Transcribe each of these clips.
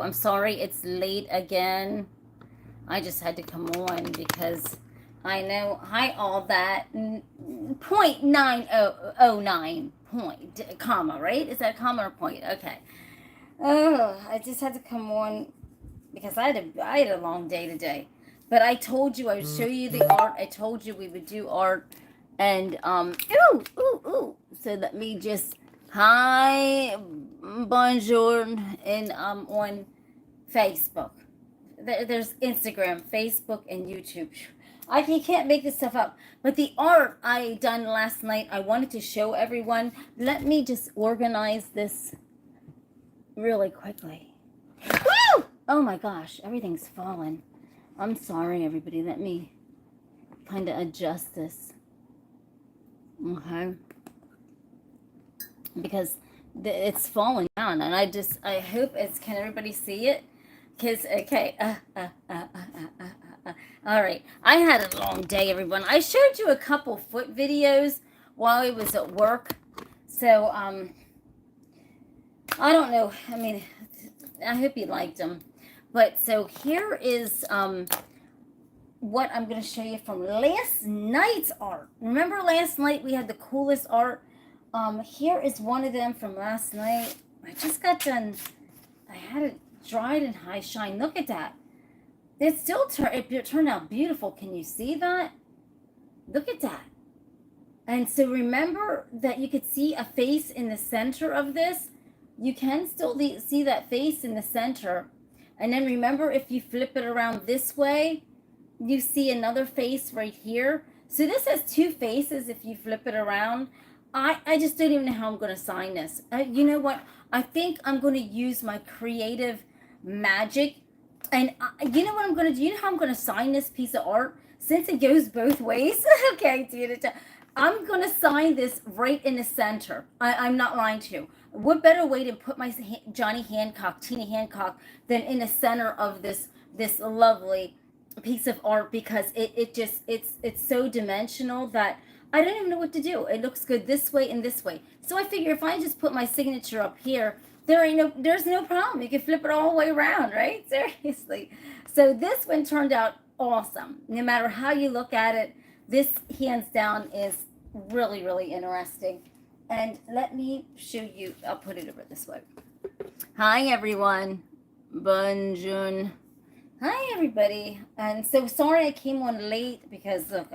I'm sorry it's late again. I just had to come on because I know, hi, all that, 0.9009 point, comma, right? Is that comma or point? Okay. Oh, I just had to come on because I had a long day today. But I told you I would show you the art. I told you we would do art. And, ooh, ooh, ooh. So let me just, hi, bonjour, and, on Facebook. There's Instagram, Facebook, and YouTube. You can't make this stuff up. But the art I done last night, I wanted to show everyone. Let me just organize this really quickly. Woo! Oh my gosh, everything's fallen. I'm sorry, everybody. Let me kind of adjust this. Okay. Because it's falling down, and I hope can everybody see it? Because, okay. All right. I had a long day, everyone. I showed you a couple foot videos while I was at work. So, I don't know. I mean, I hope you liked them. But so here is what I'm going to show you from last night's art. Remember last night we had the coolest art? Here is one of them from last night. I just got done. I had it dried in high shine. Look at that. It still turned out beautiful. Can you see that? Look at that. And so remember that you could see a face in the center of this. You can still see that face in the center. And then remember, if you flip it around this way, you see another face right here. So this has two faces if you flip it around. I just don't even know how I'm going to sign this. You know what? I think I'm going to use my creative magic. And you know what I'm going to do? You know how I'm going to sign this piece of art? Since it goes both ways. Okay, dude. I'm going to sign this right in the center. I'm not lying to you. What better way to put my Tina Hancock, than in the center of this lovely piece of art, because it's so dimensional that I don't even know what to do. It looks good this way and this way. So I figure if I just put my signature up here, there's no problem. You can flip it all the way around, right? Seriously. So this one turned out awesome. No matter how you look at it, this hands down is really, really interesting. And let me show you. I'll put it over this way. Hi, everyone. Bonjour. Hi, everybody. And so sorry I came on late because, look,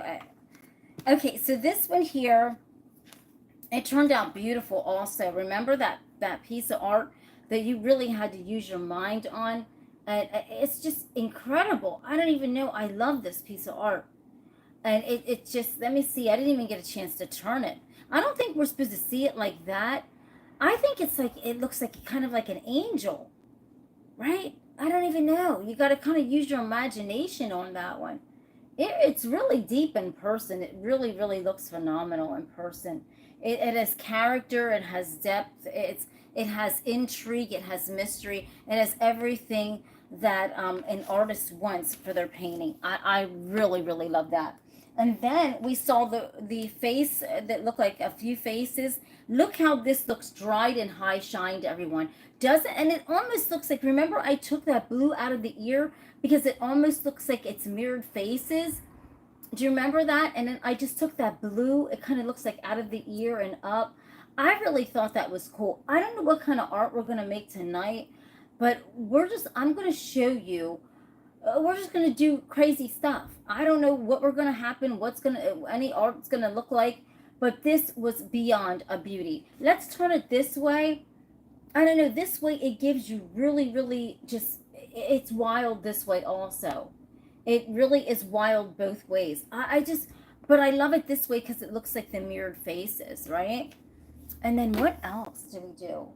okay, so this one here, it turned out beautiful also. Remember that piece of art that you really had to use your mind on? It's just incredible. I don't even know. I love this piece of art. And it just, let me see. I didn't even get a chance to turn it. I don't think we're supposed to see it like that. I think it's like, it looks like kind of like an angel, right? I don't even know. You got to kind of use your imagination on that one. It's really deep in person. It really, really looks phenomenal in person. It has character. It has depth. It has intrigue. It has mystery. It has everything that an artist wants for their painting. I really, really love that. And then we saw the face that looked like a few faces. Look how this looks dried and high shined, everyone. Doesn't, and it almost looks like, remember I took that blue out of the ear because it almost looks like it's mirrored faces. Do you remember that? And then I just took that blue. It kind of looks like out of the ear and up. I really thought that was cool. I don't know what kind of art we're going to make tonight, but I'm going to show you. We're just going to do crazy stuff. I don't know what we're going to happen, any art's going to look like, but this was beyond a beauty. Let's turn it this way. I don't know, this way it gives you really, really just, it's wild this way also. It really is wild both ways. But I love it this way because it looks like the mirrored faces, right? And then what else did we do?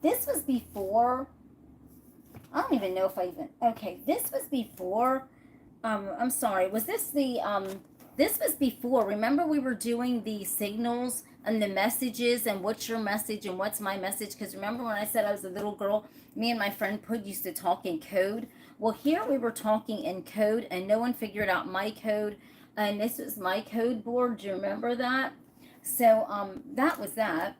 This was before, I don't even know if okay, this was before, I'm sorry, was this this was before, remember we were doing the signals and the messages and what's your message and what's my message? Because remember when I said I was a little girl, me and my friend Pud used to talk in code. Well, here we were talking in code and no one figured out my code. And this was my code board. Do you remember that? So that was that.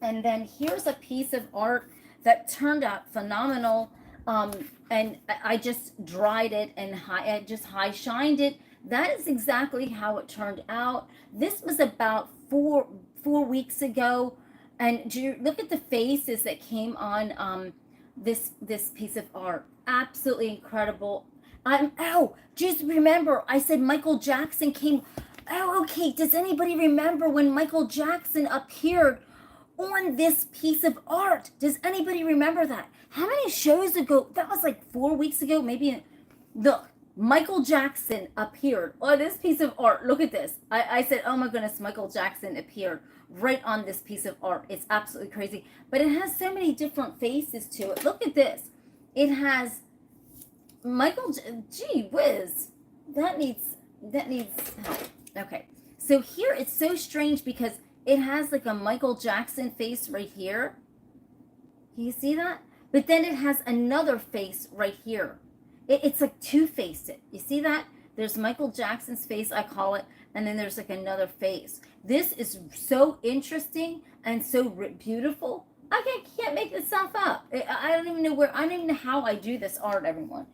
And then here's a piece of art that turned out phenomenal. And I just dried it and I just high shined it. That is exactly how it turned out. This was about four weeks ago, and do you look at the faces that came on this piece of art? Absolutely incredible. Just remember, I said Michael Jackson came. Oh, okay. Does anybody remember when Michael Jackson appeared on this piece of art? Does anybody remember that? How many shows ago? That was like 4 weeks ago, maybe. Look, Michael Jackson appeared on this piece of art. Look at this. I said, oh my goodness, Michael Jackson appeared right on this piece of art. It's absolutely crazy. But it has so many different faces to it. Look at this. It has Michael, gee whiz. That needs help. Okay. So here it's so strange because it has like a Michael Jackson face right here. Can you see that? But then it has another face right here. It's like two-faced. You see that? There's Michael Jackson's face, I call it, and then there's like another face. This is so interesting and so beautiful. I can't make this stuff up. I don't even know I don't even know how I do this art, everyone.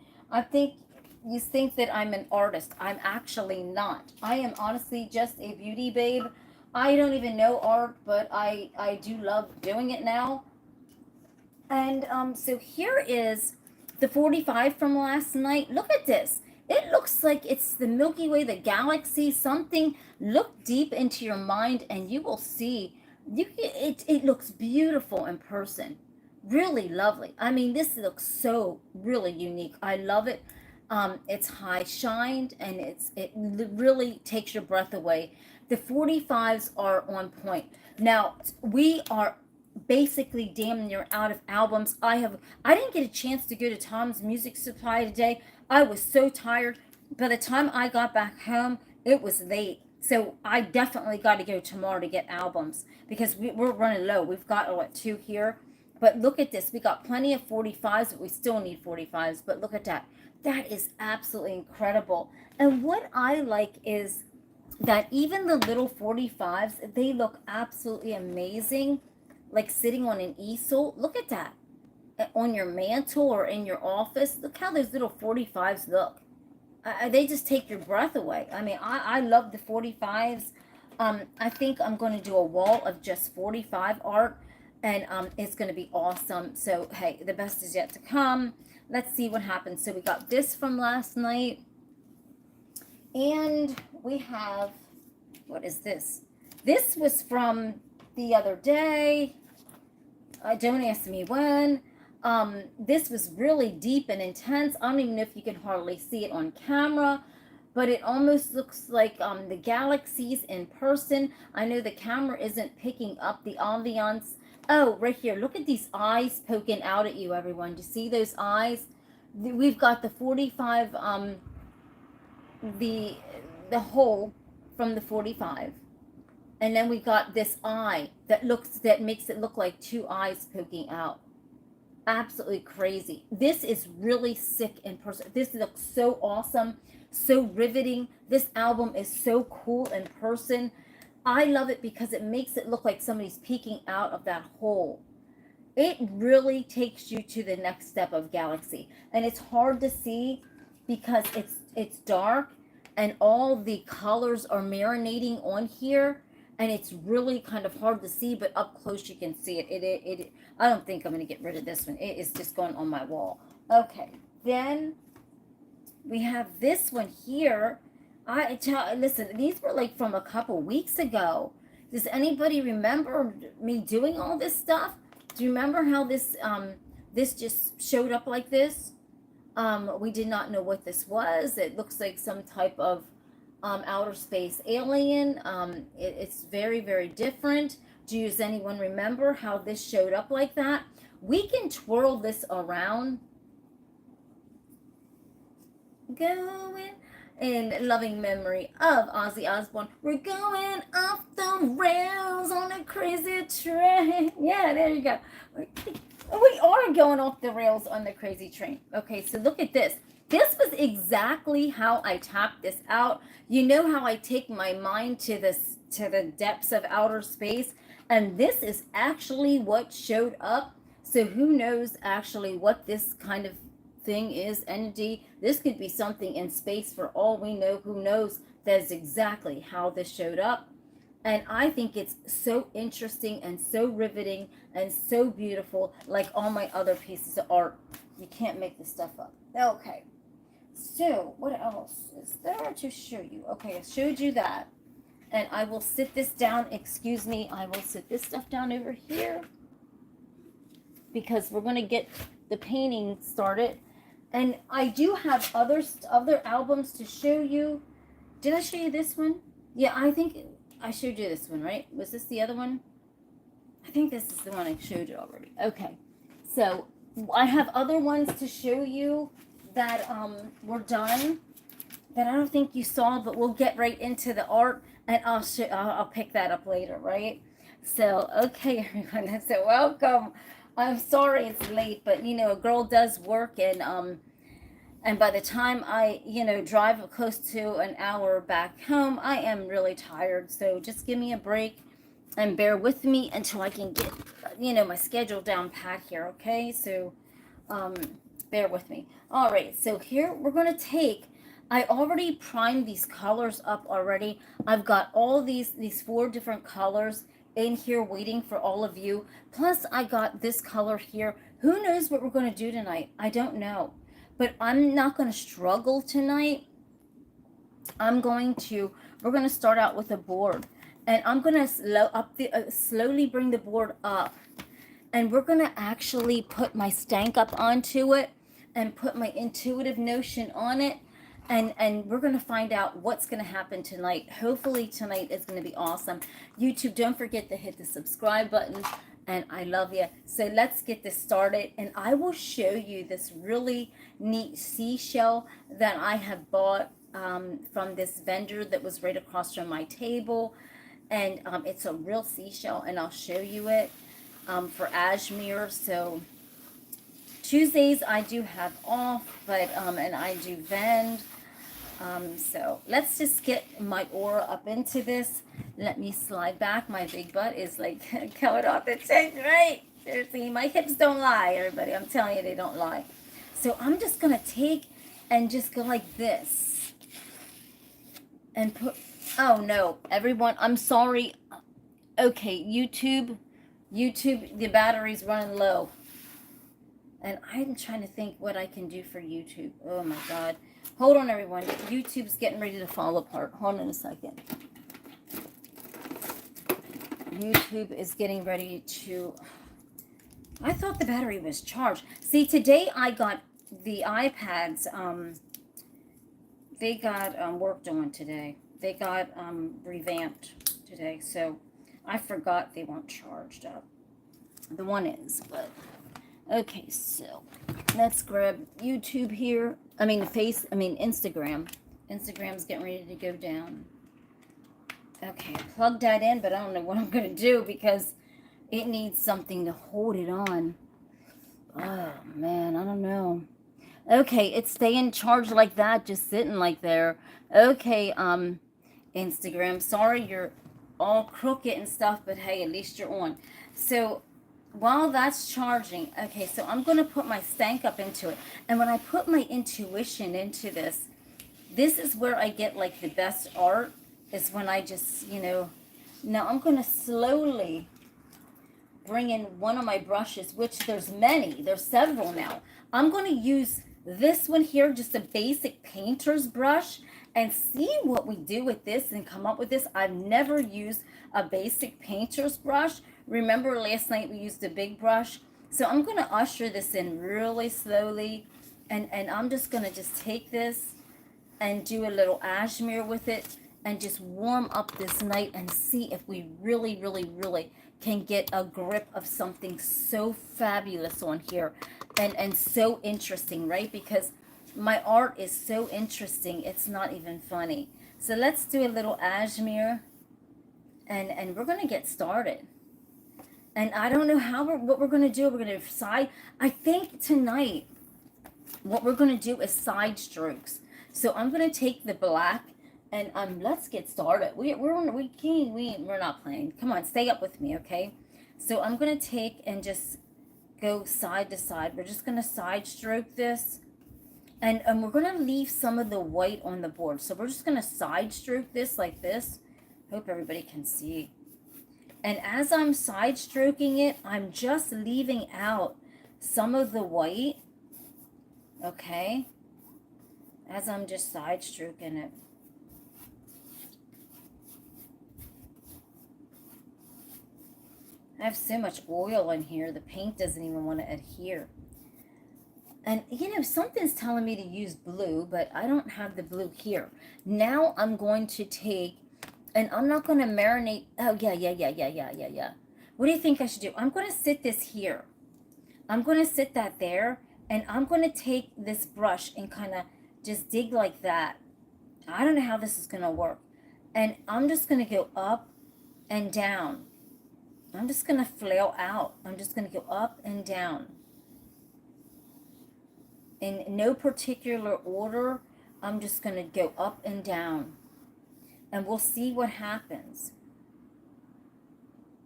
You think that I'm an artist. I'm actually not. I am honestly just a beauty babe. I don't even know art, but I do love doing it now. And so here is the 45 from last night. Look at this. It looks like it's the Milky Way, the galaxy, something. Look deep into your mind and you will see. It looks beautiful in person. Really lovely. I mean, this looks so really unique. I love it. It's high shined and it really takes your breath away. The 45s are on point. Now, we are basically damn near out of albums. I didn't get a chance to go to Tom's Music Supply today. I was so tired. By the time I got back home, it was late. So I definitely got to go tomorrow to get albums because we're running low. We've got 2 here. But look at this. We got plenty of 45s, but we still need 45s. But look at that. That is absolutely incredible. And what I like is that even the little 45s, they look absolutely amazing. Like sitting on an easel. Look at that. On your mantle or in your office. Look how those little 45s look. They just take your breath away. I mean, I love the 45s. I think I'm going to do a wall of just 45 art. And it's going to be awesome. So, hey, the best is yet to come. Let's see what happens. So we got this from last night. And we have, what is this? This was from the other day. Don't ask me when. This was really deep and intense. I don't even know if you can hardly see it on camera, but it almost looks like the galaxies in person. I know the camera isn't picking up the ambiance. Oh, right here. Look at these eyes poking out at you, everyone. Do you see those eyes? We've got the 45, the hole from the 45. And then we got this eye that makes it look like 2 eyes poking out. Absolutely crazy. This is really sick in person. This looks so awesome, so riveting. This album is so cool in person. I love it because it makes it look like somebody's peeking out of that hole. It really takes you to the next step of galaxy. And it's hard to see because it's dark and all the colors are marinating on here. And it's really kind of hard to see, but up close you can see it. I don't think I'm going to get rid of this one. It is just going on my wall. Okay, then we have this one here. Listen, these were like from a couple weeks ago. Does anybody remember me doing all this stuff? Do you remember how this just showed up like this? We did not know what this was. It looks like some type of outer space alien. It's very, very different. Does anyone remember how this showed up like that? We can twirl this around. Going in loving memory of Ozzy Osbourne. We're going off the rails on a crazy train. Yeah, there you go. We are going off the rails on the crazy train. Okay, so look at this. This was exactly how I tapped this out. You know how I take my mind to the depths of outer space, and this is actually what showed up. So who knows actually what this kind of thing is, entity. This could be something in space for all we know. Who knows? That's exactly how this showed up. And I think it's so interesting and so riveting and so beautiful, like all my other pieces of art. You can't make this stuff up. Okay. So, what else is there to show you? Okay, I showed you that. And I will sit this down. Excuse me. I will sit this stuff down over here, because we're going to get the painting started. And I do have other albums to show you. Did I show you this one? Yeah, I think I showed you this one, right? Was this the other one? I think this is the one I showed you already. Okay. So I have other ones to show you that were done that I don't think you saw, but we'll get right into the art, and I'll pick that up later, right? So, okay, everyone. So welcome. I'm sorry it's late, but you know, a girl does work, and by the time I, you know, drive close to an hour back home, I am really tired. So just give me a break and bear with me until I can get, you know, my schedule down pat here, okay? So bear with me. All right, so here we're going to take, I already primed these colors up already. I've got all these 4 different colors in here waiting for all of you. Plus I got this color here. Who knows what we're going to do tonight? I don't know. But I'm not going to struggle tonight. We're going to start out with a board. And I'm going to slowly bring the board up. And we're going to actually put my stank up onto it and put my intuitive notion on it. And we're going to find out what's going to happen tonight. Hopefully tonight is going to be awesome. YouTube, don't forget to hit the subscribe button. And I love you. So let's get this started. And I will show you this really neat seashell that I have bought from this vendor that was right across from my table. And it's a real seashell. And I'll show you it for Ashmere. So Tuesdays I do have off, but and I do vend. So let's just get my aura up into this. Let me slide back. My big butt is like coming off the tent, right? Seriously, my hips don't lie, everybody. I'm telling you, they don't lie. So I'm just going to take and just go like this. And put, oh no, everyone, I'm sorry. Okay, YouTube, the battery's running low. And I'm trying to think what I can do for YouTube. Oh my God. Hold on, everyone. YouTube's getting ready to fall apart. Hold on a second. YouTube is getting ready to... I thought the battery was charged. See, today I got the iPads. They got worked on today. They got revamped today. So I forgot they weren't charged up. The one is, but... Okay, so let's grab YouTube here. Instagram. Instagram's getting ready to go down. Okay, plug that in, but I don't know what I'm going to do because it needs something to hold it on. Oh, man, I don't know. Okay, it's staying charged like that, just sitting like there. Okay, Instagram, sorry you're all crooked and stuff, but hey, at least you're on. So... while that's charging, okay, so I'm going to put my stank up into it. And when I put my intuition into this, this is where I get like the best art, is when I just, you know, now I'm going to slowly bring in one of my brushes, which there's many, there's several now. I'm going to use this one here, just a basic painter's brush, and see what we do with this and come up with this. I've never used a basic painter's brush. Remember last night we used a big brush? So I'm going to usher this in really slowly. And I'm just going to just take this and do a little ashmere with it. And just warm up this night and see if we really, really, really can get a grip of something so fabulous on here. And so interesting, right? Because my art is so interesting, it's not even funny. So let's do a little ashmere. And we're going to get started. And I don't know what we're going to do. We're going to side. I think tonight what we're going to do is side strokes. So I'm going to take the black and let's get started. We're not playing. Come on, stay up with me, okay? So I'm going to take and just go side to side. We're just going to side stroke this. And we're going to leave some of the white on the board. So we're just going to side stroke this like this. Hope everybody can see. And as I'm side stroking it, I'm just leaving out some of the white. Okay? As I'm just side stroking it. I have so much oil in here, the paint doesn't even want to adhere. And, you know, something's telling me to use blue, but I don't have the blue here. Now I'm going to take, and I'm not going to marinate. Oh, yeah. What do you think I should do? I'm going to sit this here. I'm going to sit that there, and I'm going to take this brush and kind of just dig like that. I don't know how this is going to work. And I'm just going to go up and down. I'm just going to flail out. I'm just going to go up and down. In no particular order, I'm just going to go up and down. And we'll see what happens.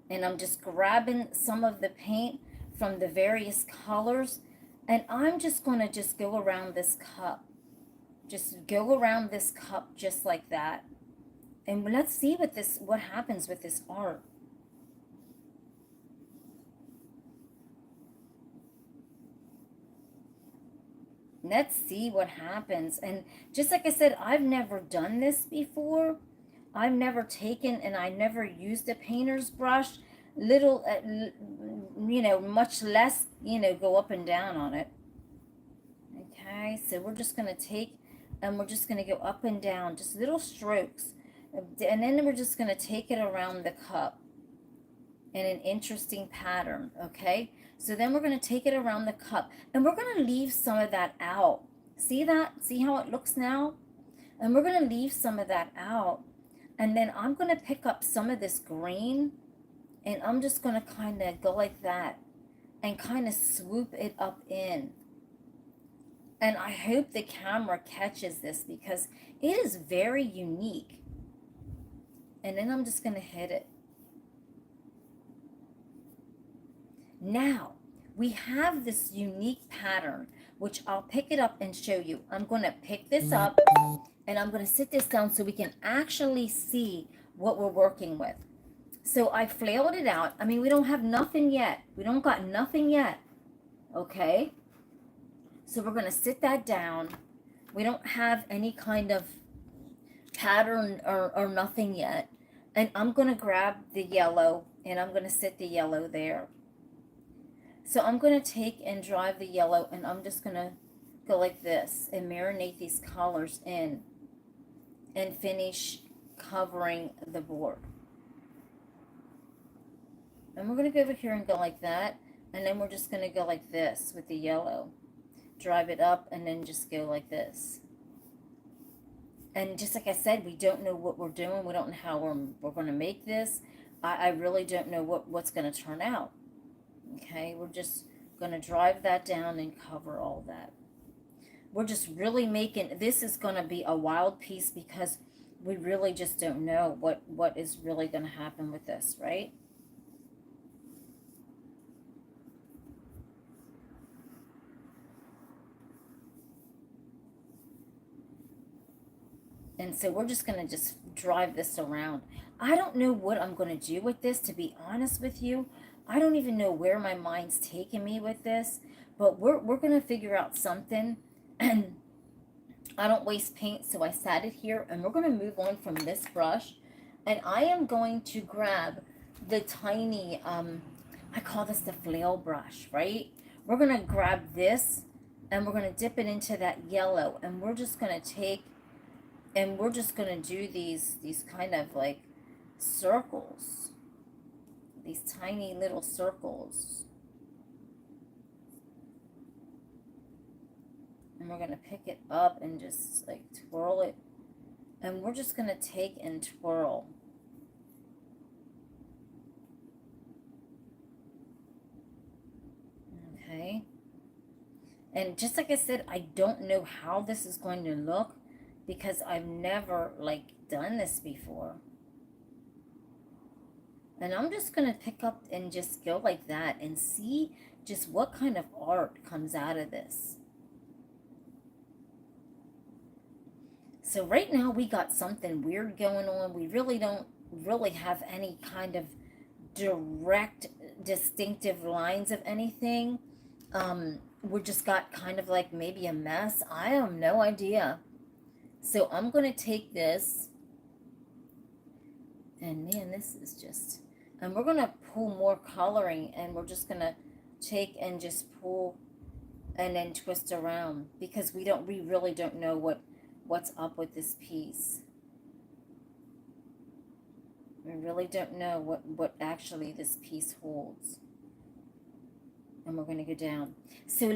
And I'm just grabbing some of the paint from the various colors. And I'm just going to just go around this cup. Just go around this cup just like that. And let's see what happens with this art. Let's see what happens. And just like I said, I've never done this before. I've never taken and I never used a painter's brush. Little, you know, much less, you know, go up and down on it. Okay, so we're just going to take and we're just going to go up and down, just little strokes. And then we're just going to take it around the cup in an interesting pattern, okay? So then we're going to take it around the cup, and we're going to leave some of that out. See that? See how it looks now? And we're going to leave some of that out, and then I'm going to pick up some of this green, and I'm just going to kind of go like that and kind of swoop it up in. And I hope the camera catches this because it is very unique. And then I'm just going to hit it. Now, we have this unique pattern, which I'll pick it up and show you. I'm going to pick this up, and I'm going to sit this down so we can actually see what we're working with. So I flailed it out. I mean, we don't have nothing yet. We don't got nothing yet. Okay? So we're going to sit that down. We don't have any kind of pattern or nothing yet. And I'm going to grab the yellow, and I'm going to sit the yellow there. So I'm going to take and drive the yellow, and I'm just going to go like this and marinate these colors in and finish covering the board. And we're going to go over here and go like that, and then we're just going to go like this with the yellow. Drive it up and then just go like this. And just like I said, we don't know what we're doing. We don't know how we're going to make this. I really don't know what's going to turn out. Okay, we're just going to drive that down and cover all that. We're just really making, this is going to be a wild piece because we really just don't know what is really going to happen with this, right? And so we're just going to just drive this around. I don't know what I'm going to do with this, to be honest with you. I don't even know where my mind's taking me with this, but we're going to figure out something. And I don't waste paint, so I sat it here, and we're going to move on from this brush. And I am going to grab the tiny, I call this the flail brush, right? We're going to grab this, and we're going to dip it into that yellow, and we're just going to take, and we're just going to do these kind of like circles. These tiny little circles. And we're going to pick it up and just like twirl it. And we're just going to take and twirl. Okay. And just like I said, I don't know how this is going to look because I've never like done this before. And I'm just going to pick up and just go like that and see just what kind of art comes out of this. So right now we got something weird going on. We really don't really have any kind of direct, distinctive lines of anything. We just got kind of like maybe a mess. I have no idea. So I'm going to take this, and man, this is just, and we're going to pull more coloring, and we're just going to take and just pull and then twist around, because we really don't know what's up with this piece. We really don't know what actually this piece holds. And we're going to go down. So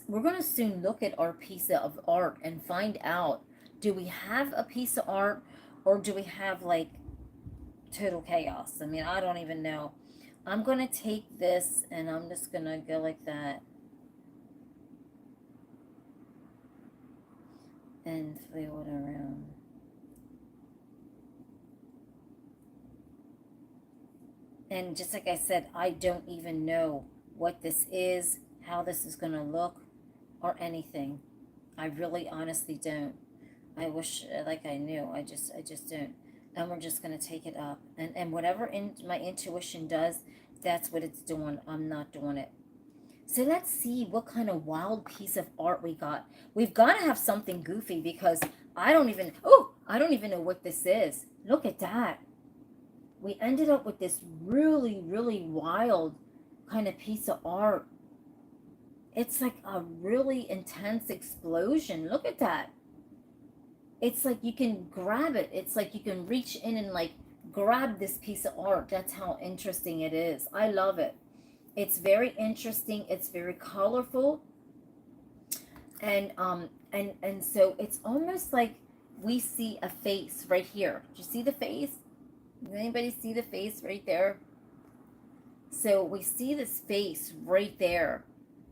we're going to soon look at our piece of art and find out, do we have a piece of art, or do we have like total chaos? I mean, I don't even know. I'm going to take this and I'm just going to go like that. And flail it around. And just like I said, I don't even know what this is, how this is going to look, or anything. I really honestly don't. I wish like I knew. I just don't. And we're just going to take it up. And whatever my intuition does, that's what it's doing. I'm not doing it. So let's see what kind of wild piece of art we got. We've got to have something goofy, because I don't even know what this is. Look at that. We ended up with this really, really wild kind of piece of art. It's like a really intense explosion. Look at that. It's like you can grab it. It's like you can reach in and like grab this piece of art. That's how interesting it is. I love it. It's very interesting. It's very colorful. And so it's almost like we see a face right here. Do you see the face? Does anybody see the face right there? So we see this face right there.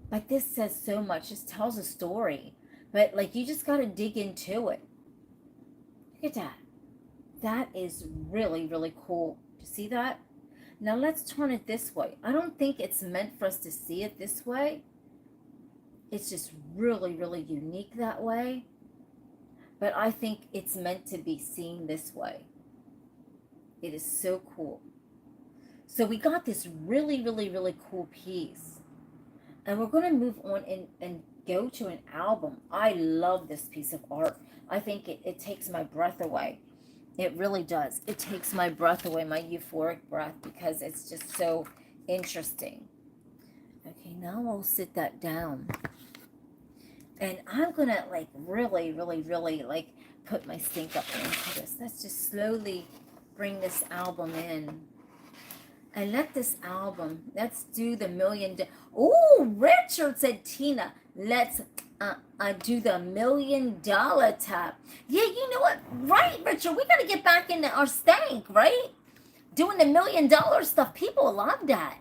But this says so much. This tells a story. But like, you just got to dig into it. Look at that. That is really, really cool. Do you see that? Now let's turn it this way. I don't think it's meant for us to see it this way. It's just really, really unique that way. But I think it's meant to be seen this way. It is so cool. So we got this really, really, really cool piece. And we're going to move on and go to an album. I love this piece of art. I think it takes my breath away. It really does. It takes my breath away, my euphoric breath, because it's just so interesting. Okay, now I'll sit that down. And I'm going to like really, really, really like put my stink up into this. Let's just slowly bring this album in. And let this album, let's do the $1 million. Oh, Richard said, Tina, let's do the $1 million tap. Yeah, you know what? Right, Richard, we got to get back into our stank, right? Doing the $1 million stuff. People love that.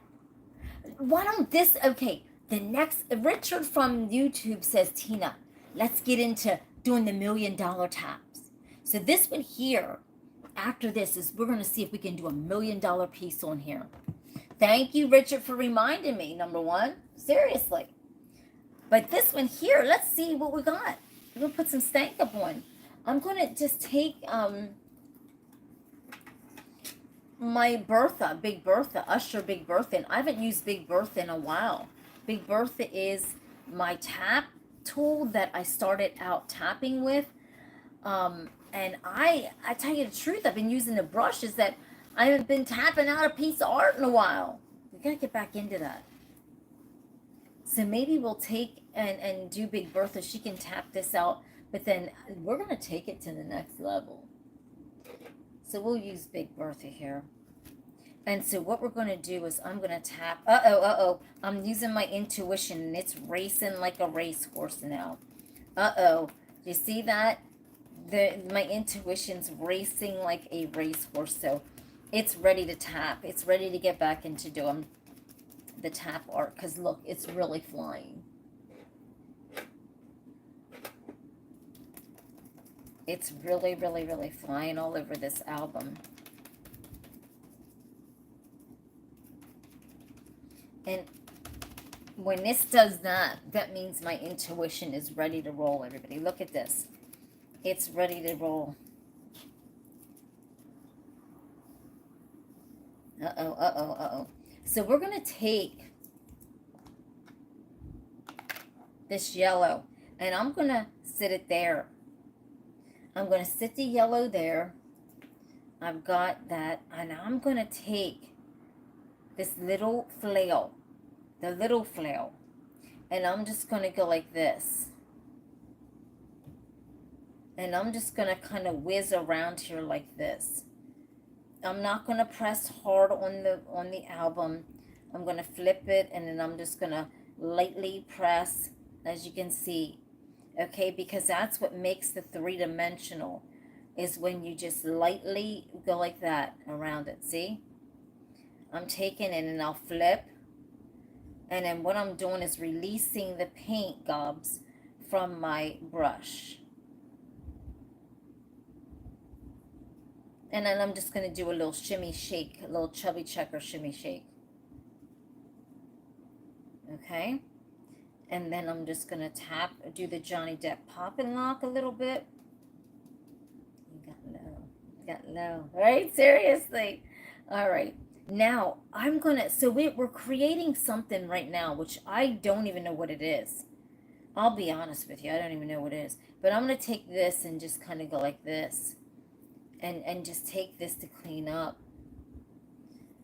Why don't this, okay, the next, Richard from YouTube says, Tina, let's get into doing the $1 million taps. So this one here, after this, is we're going to see if we can do a $1 million piece on here. Thank you, Richard, for reminding me, number one. Seriously. But this one here, let's see what we got. We're going to put some stank up on. I'm going to just take my Bertha, Big Bertha, Usher Big Bertha. And I haven't used Big Bertha in a while. Big Bertha is my tap tool that I started out tapping with. And I tell you the truth, I've been using the brushes that I haven't been tapping out a piece of art in a while. We got to get back into that. So maybe we'll take and do Big Bertha. She can tap this out, but then we're going to take it to the next level. So we'll use Big Bertha here. And so what we're going to do is I'm going to tap. I'm using my intuition, and it's racing like a racehorse now. You see that? My intuition's racing like a racehorse, so it's ready to tap. It's ready to get back into doing the tap art, because look, it's really flying. It's really, really, really flying all over this album. And When this does that, that means my intuition is ready to roll, everybody. Look at this. It's ready to roll. Uh-oh, uh-oh, uh-oh. So we're going to take this yellow, and I'm going to sit it there. I'm going to sit the yellow there. I've got that, and I'm going to take this little flail, the little flail, and I'm just going to go like this. And I'm just going to kind of whiz around here like this. I'm not going to press hard on the album. I'm going to flip it, and then I'm just going to lightly press, as you can see. Okay, because that's what makes the three-dimensional, is when you just lightly go like that around it. See? I'm taking it, and I'll flip. And then what I'm doing is releasing the paint gobs from my brush. And then I'm just going to do a little shimmy shake, a little chubby checker shimmy shake. Okay? And then I'm just going to tap, do the Johnny Depp pop and lock a little bit. You got low, right? Seriously. All right. Now, I'm going to, so we're creating something right now, which I don't even know what it is. I'll be honest with you. I don't even know what it is. But I'm going to take this and just kind of go like this. And just take this to clean up.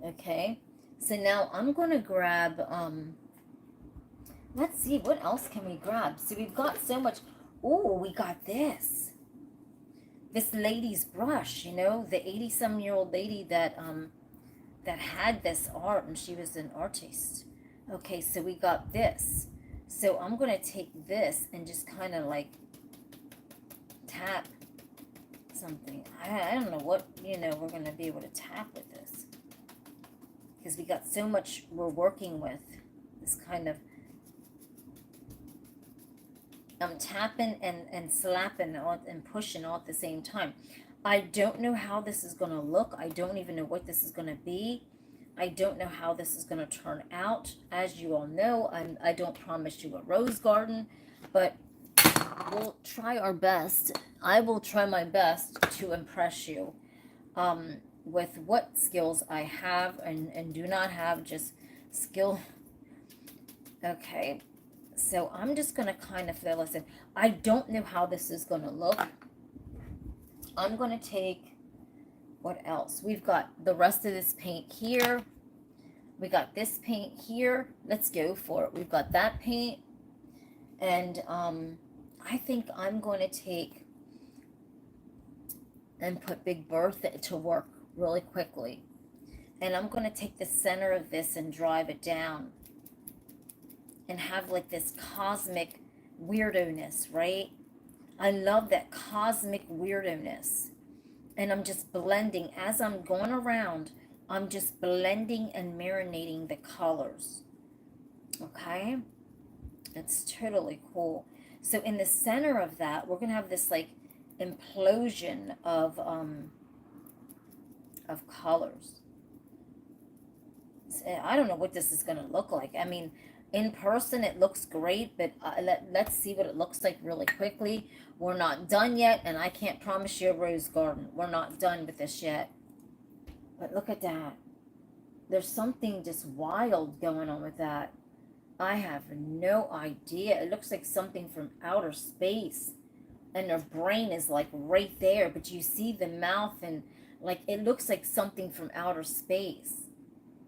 Okay? So now I'm going to grab, let's see, what else can we grab? So we've got so much. Oh, we got this. This lady's brush, you know, the 80-some-year-old lady that had this art, and she was an artist. Okay, so we got this. So I'm going to take this and just kind of like tap something. I don't know what, you know, we're going to be able to tap with this. Because we got so much we're working with. This kind of, I'm tapping and slapping and pushing all at the same time. I don't know how this is going to look. I don't even know what this is going to be. I don't know how this is going to turn out. As you all know, I don't promise you a rose garden, but we'll try our best. I will try my best to impress you with what skills I have and do not have, just skill. Okay, so I'm just going to kind of feel, listen, I don't know how this is going to look. I'm going to take, what else? We've got the rest of this paint here. We got this paint here. Let's go for it. We've got that paint. And I think I'm going to take and put Big Bertha to work really quickly. And I'm going to take the center of this and drive it down. And have like this cosmic weirdo-ness, right? I love that cosmic weirdo-ness. And I'm just blending. As I'm going around, I'm just blending and marinating the colors. Okay? It's totally cool. So in the center of that, we're going to have this like implosion of colors. I don't know what this is going to look like. I mean, in person it looks great, but let's see what it looks like really quickly. We're not done yet, and I can't promise you a rose garden. We're not done with this yet. But look at that. There's something just wild going on with that. I have no idea. It looks like something from outer space. And their brain is like right there. But you see the mouth and like it looks like something from outer space.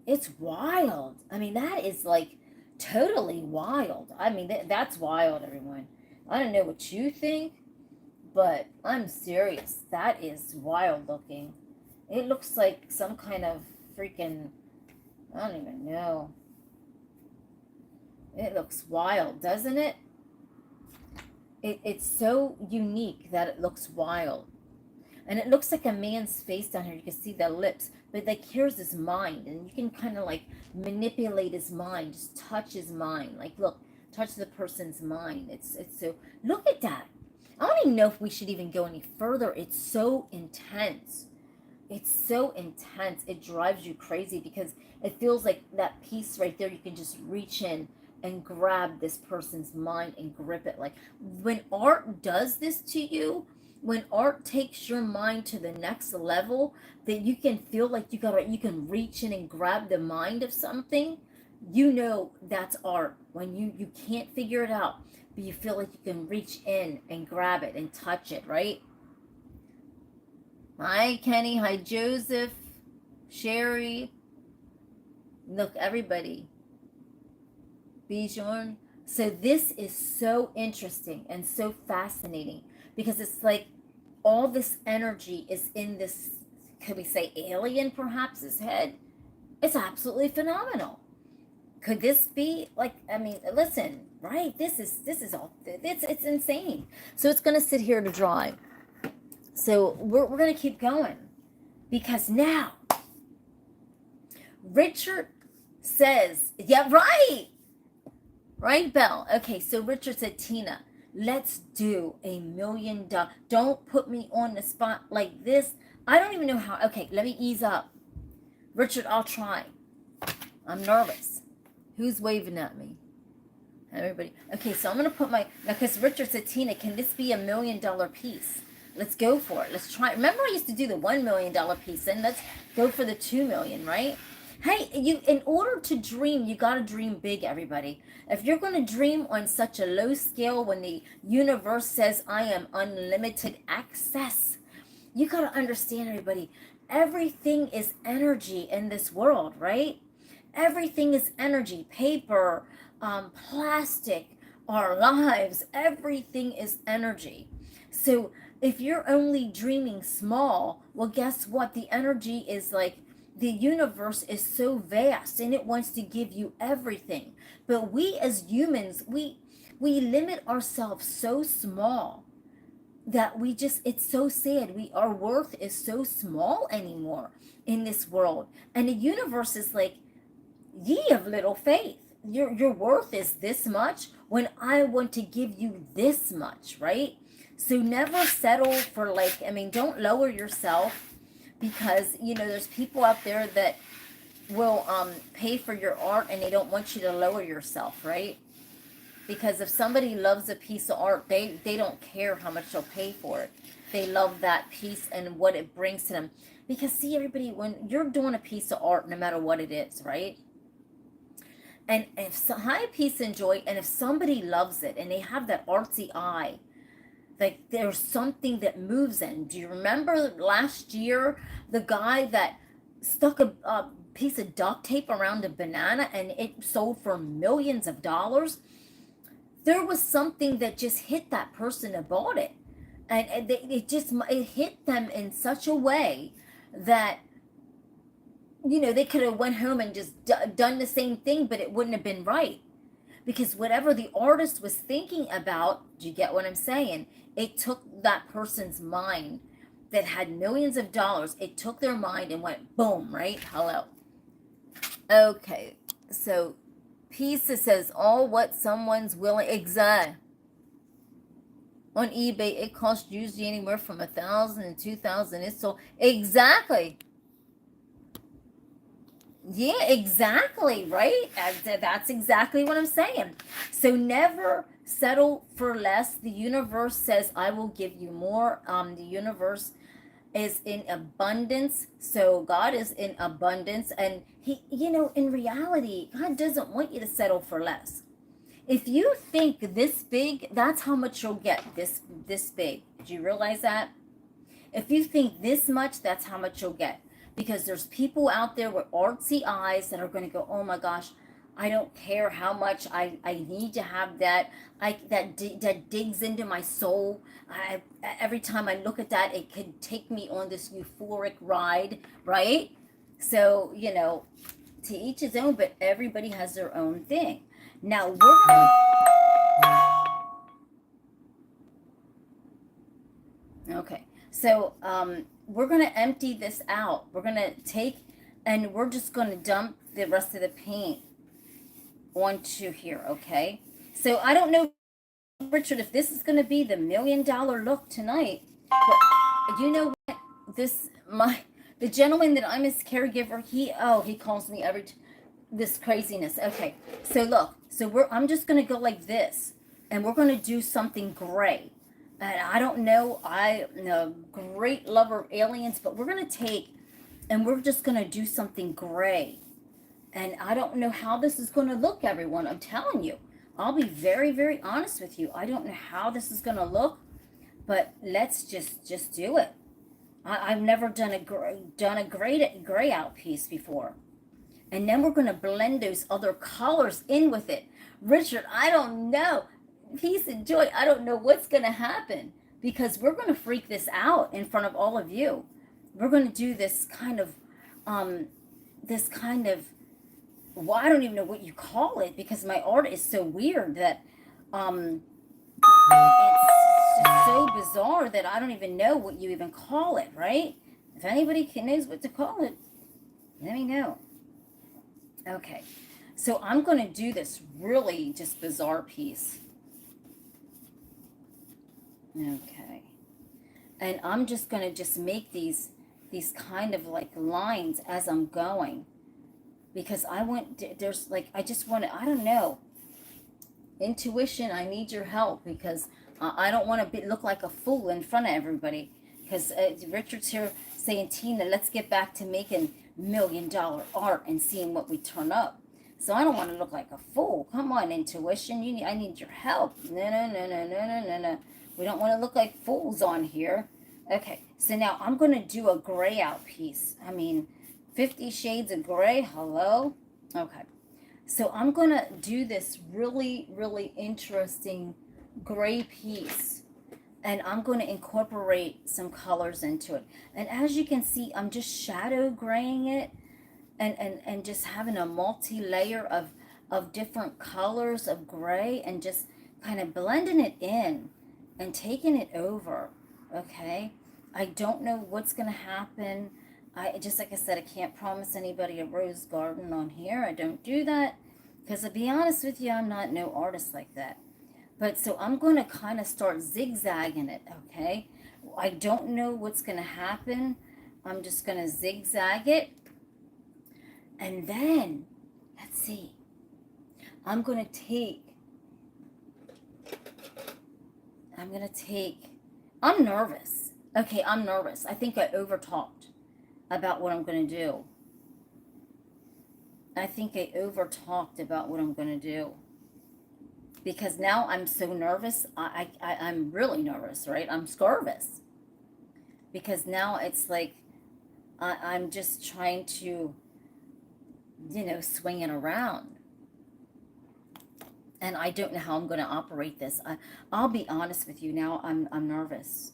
It's wild. I mean, that is like totally wild. I mean, that's wild, everyone. I don't know what you think, but I'm serious. That is wild looking. It looks like some kind of freaking, I don't even know. It looks wild, doesn't it? It's so unique that it looks wild. And it looks like a man's face down here. You can see the lips. But like here's his mind. And you can kind of like manipulate his mind. Just touch his mind. Like look, touch the person's mind. It's so, look at that. I don't even know if we should even go any further. It's so intense. It's so intense. It drives you crazy because it feels like that piece right there. You can just reach in and grab this person's mind and grip it. Like when art does this to you, when art takes your mind to the next level, that you can feel like you can reach in and grab the mind of something, you know that's art. When you can't figure it out, but you feel like you can reach in and grab it and touch it, right? Hi Kenny, hi Joseph, Sherry, look everybody, Bijon. So this is so interesting and so fascinating, because it's like all this energy is in this, could we say alien perhaps, his head. It's absolutely phenomenal. Could this be like, I mean, listen, right? This is all, it's insane. So it's going to sit here to dry. So we're going to keep going, because now Richard says, yeah, right. Right, Belle? Okay, so Richard said, Tina, let's do $1 million. Don't put me on the spot like this. I don't even know how. Okay, let me ease up. Richard, I'll try. I'm nervous. Who's waving at me? Everybody. Okay, so I'm going to put my, because Richard said, Tina, can this be $1 million piece? Let's go for it. Let's try. Remember, I used to do the $1 million piece, and let's go for the 2 million, right? Hey, in order to dream, you got to dream big, everybody. If you're going to dream on such a low scale, when the universe says, I am unlimited access, you got to understand, everybody, everything is energy in this world, right? Everything is energy. Paper, plastic, our lives, everything is energy. So if you're only dreaming small, well, guess what? The energy is like, the universe is so vast and it wants to give you everything. But we as humans, we limit ourselves so small that we just, it's so sad. Our worth is so small anymore in this world. And the universe is like, ye of little faith. Your worth is this much when I want to give you this much, right? So never settle for like, I mean, don't lower yourself, because, you know, there's people out there that will pay for your art and they don't want you to lower yourself, right? Because if somebody loves a piece of art, they don't care how much they'll pay for it. They love that piece and what it brings to them. Because see, everybody, when you're doing a piece of art, no matter what it is, right? And if hi, peace and joy, and if somebody loves it and they have that artsy eye, like there's something that moves in. Do you remember last year, the guy that stuck a piece of duct tape around a banana and it sold for millions of dollars? There was something that just hit that person that bought it. And it hit them in such a way that, you know, they could have went home and just done the same thing, but it wouldn't have been right. Because whatever the artist was thinking about, do you get what I'm saying? It took that person's mind that had millions of dollars. It took their mind and went boom, right? Hello. Okay. So, Pisa says, all what someone's willing. Exact. On eBay, it costs usually anywhere from $1,000 and $2,000. It's so exactly. Yeah, exactly, right? That's exactly what I'm saying. So never settle for less. The universe says, I will give you more. The universe is in abundance. So God is in abundance. And he, you know, in reality, God doesn't want you to settle for less. If you think this big, that's how much you'll get, this big. Did you realize that? If you think this much, that's how much you'll get. Because there's people out there with artsy eyes that are going to go, oh my gosh, I don't care how much I need to have that. That digs into my soul. Every time I look at that, it could take me on this euphoric ride, right? So, you know, to each his own, but everybody has their own thing. Now, we're going to... Okay, so we're going to empty this out. We're going to take, and we're just going to dump the rest of the paint onto here, okay? So I don't know, Richard, if this is going to be the $1 million look tonight, but you know what? The gentleman that I'm his caregiver, he calls me every this craziness. Okay, so look, so I'm just gonna go like this, and we're gonna do something gray. And I don't know, I'm a great lover of aliens, but we're gonna take, and we're just gonna do something gray. And I don't know how this is gonna look, everyone. I'm telling you, I'll be very, very honest with you. I don't know how this is gonna look, but let's just do it. I've never done a gray out piece before. And then we're going to blend those other colors in with it. Richard, I don't know. Peace and joy. I don't know what's going to happen, because we're going to freak this out in front of all of you. We're going to do this kind of, well, I don't even know what you call it, because my art is so weird that, it's just so bizarre that I don't even know what you even call it, right? If anybody knows what to call it, let me know. Okay, so I'm going to do this really just bizarre piece. Okay, and I'm just going to just make these kind of like lines as I'm going, because I want, there's like, I just want to, I don't know, intuition, I need your help, because I don't want to look like a fool in front of everybody, because Richard's here saying, Tina, let's get back to making $1 million art and seeing what we turn up. So I don't want to look like a fool. Come on, intuition, I need your help. No. We don't want to look like fools on here. Okay, so now I'm going to do a gray out piece. I mean, 50 Shades of Gray, hello? Okay, so I'm going to do this really, really interesting gray piece. And I'm going to incorporate some colors into it. And as you can see, I'm just shadow graying it, and just having a multi-layer of different colors of gray, and just kind of blending it in and taking it over. Okay, I don't know what's going to happen. Just like I said, I can't promise anybody a rose garden on here. I don't do that, because to be honest with you, I'm not no artist like that. But so I'm going to kind of start zigzagging it, okay? I don't know what's going to happen. I'm just going to zigzag it. And then, let's see. I'm going to take, I'm nervous. Okay, I'm nervous. I think I over-talked about what I'm going to do. Because now I'm so nervous. I'm really nervous, right? I'm scarvous. Because now it's like I'm just trying to, swing it around. And I don't know how I'm going to operate this. I'll be honest with you now. I'm nervous,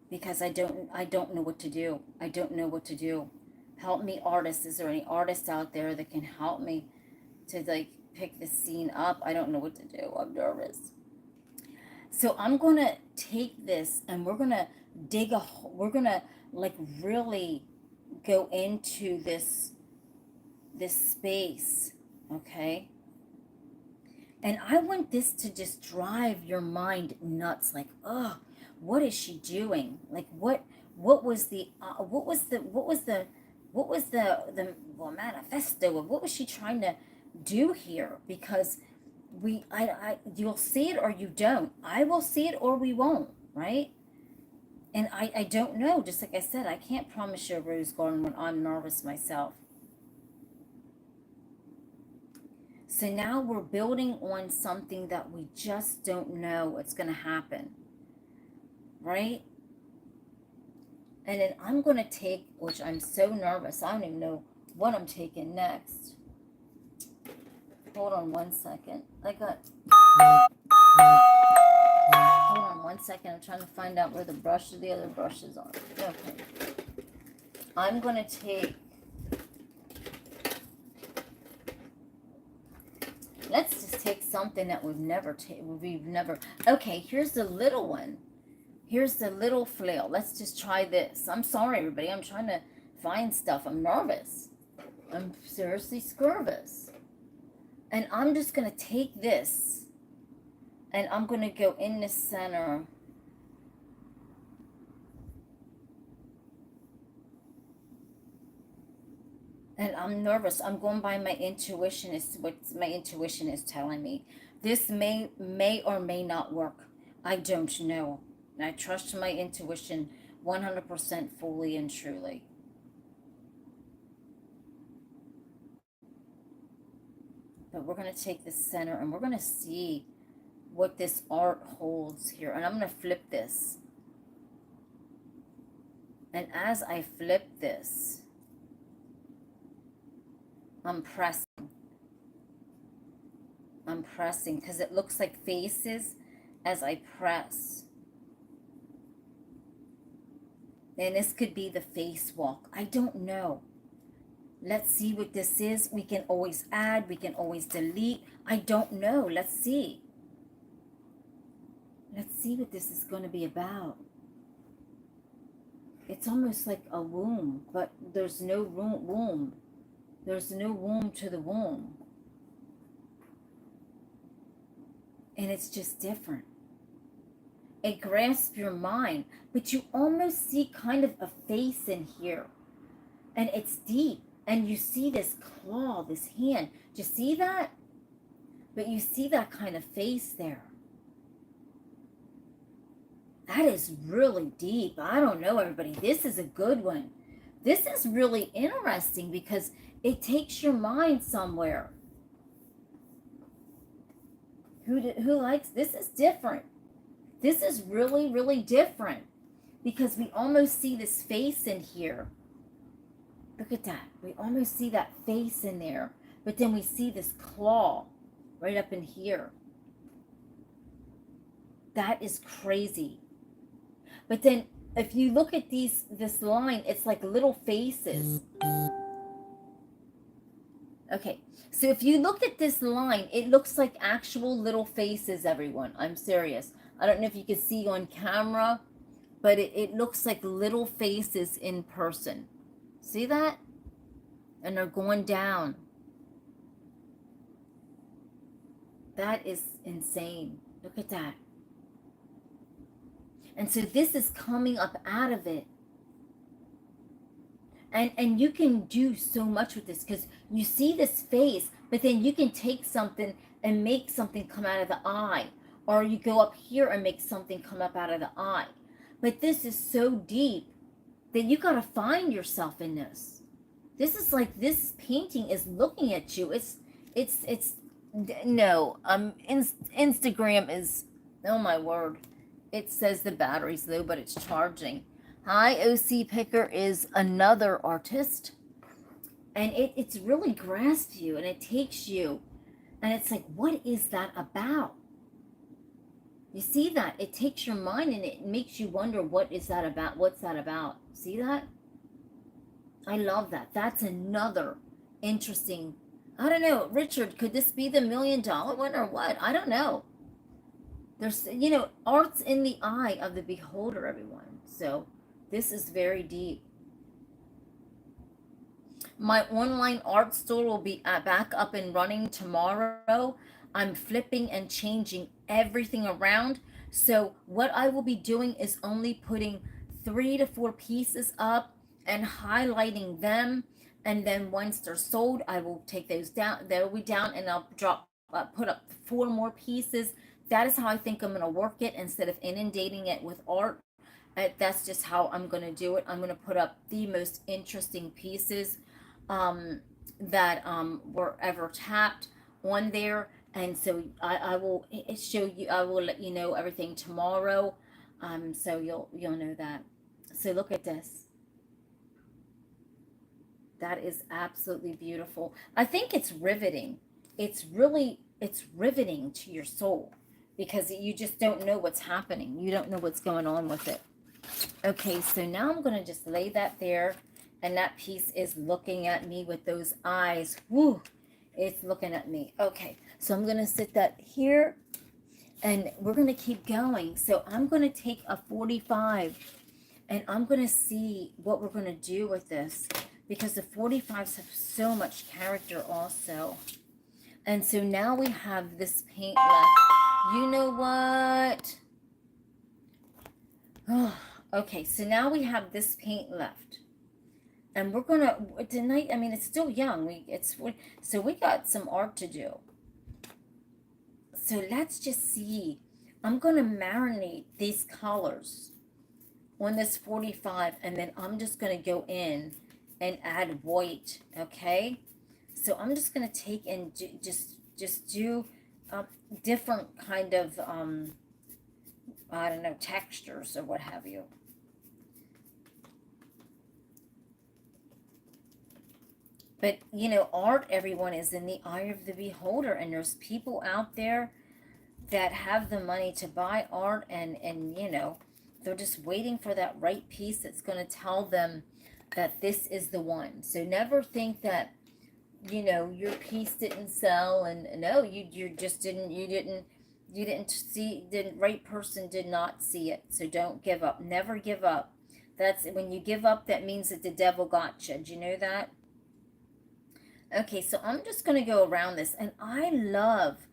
because I don't know what to do. I don't know what to do. Help me, artists. Is there any artists out there that can help me to like pick this scene up? I don't know what to do. I'm nervous. So I'm going to take this, and we're going to dig a hole. We're going to like really go into this space, okay? And I want this to just drive your mind nuts, like, oh, what is she doing? Like, what was the manifesto of what was she trying to do here? Because you'll see it or you don't. I will see it or we won't, right? And I don't know. Just like I said, I can't promise you a rose garden when I'm nervous myself. So now we're building on something that we just don't know what's going to happen, right? And then I'm going to take, which I'm so nervous, I don't even know what I'm taking next. Hold on one second. Hold on one second. I'm trying to find out where the other brushes are. Okay. I'm going to take, let's just take something that we've never, okay, here's the little one. Here's the little flail. Let's just try this. I'm sorry, everybody. I'm trying to find stuff. I'm nervous. I'm seriously scarvous. And I'm just going to take this, and I'm going to go in the center. And I'm nervous. I'm going by my intuition, is what my intuition is telling me. This may or may not work. I don't know. And I trust my intuition 100% fully and truly. But we're going to take this center and we're going to see what this art holds here. And I'm going to flip this. And as I flip this, I'm pressing. I'm pressing because it looks like faces as I press. And this could be the face walk. I don't know. Let's see what this is. We can always add. We can always delete. I don't know. Let's see. Let's see what this is going to be about. It's almost like a womb, but there's no womb. There's no womb to the womb. And it's just different. It grasps your mind, but you almost see kind of a face in here. And it's deep. And you see this claw, this hand. Do you see that? But you see that kind of face there. That is really deep. I don't know, everybody. This is a good one. This is really interesting because it takes your mind somewhere. Who likes this? Is different. This is really, really different because we almost see this face in here. Look at that. We almost see that face in there, but then we see this claw right up in here. That is crazy. But then if you look at this line, it's like little faces. Okay, so if you look at this line, it looks like actual little faces, everyone. I'm serious. I don't know if you can see on camera, but it looks like little faces in person. See that? And they're going down. That is insane. Look at that. And so this is coming up out of it. And you can do so much with this because you see this face, but then you can take something and make something come out of the eye. Or you go up here and make something come up out of the eye. But this is so deep that you got to find yourself in this. This is like this painting is looking at you. Instagram is, oh my word. It says the battery's low, but it's charging. Hi, OC Picker is another artist. And it's really grasps you and it takes you. And it's like, what is that about? You see that? It takes your mind and it makes you wonder, what is that about? What's that about? See that? I love that. That's another interesting, I don't know, Richard, could this be the $1 million one or what? I don't know. There's, art's in the eye of the beholder, everyone. So this is very deep. My online art store will be back up and running tomorrow. I'm flipping and changing everything around. So what I will be doing is only putting 3 to 4 pieces up and highlighting them. And then once they're sold, I will take those down. They'll be down and I'll put up 4 more pieces. That is how I think I'm going to work it instead of inundating it with art. That's just how I'm going to do it. I'm going to put up the most interesting pieces that were ever tapped on there. And so I will show you, I will let you know everything tomorrow. So you'll know that. So look at this. That is absolutely beautiful. I think it's riveting. It's riveting to your soul because you just don't know what's happening. You don't know what's going on with it. Okay, so now I'm going to just lay that there. And that piece is looking at me with those eyes. Woo! It's looking at me. Okay, so I'm going to sit that here. And we're going to keep going. So I'm going to take a 45. And I'm going to see what we're going to do with this. Because the 45s have so much character also. And so now we have this paint left. You know what? Oh, okay, so now we have this paint left. And we're gonna tonight. I mean, it's still young. So we got some art to do. So let's just see. I'm gonna marinate these colors on this 45, and then I'm just gonna go in and add white. Okay. So I'm just gonna take and just do different kind of I don't know, textures or what have you. But, you know, art, everyone, is in the eye of the beholder. And there's people out there that have the money to buy art and you know, they're just waiting for that right piece that's going to tell them that this is the one. So never think that, you know, your piece didn't sell and no, you just didn't, you didn't see, the right person did not see it. So don't give up. Never give up. That's when you give up, that means that the devil got you. Do you know that? Okay, so I'm just going to go around this, and I love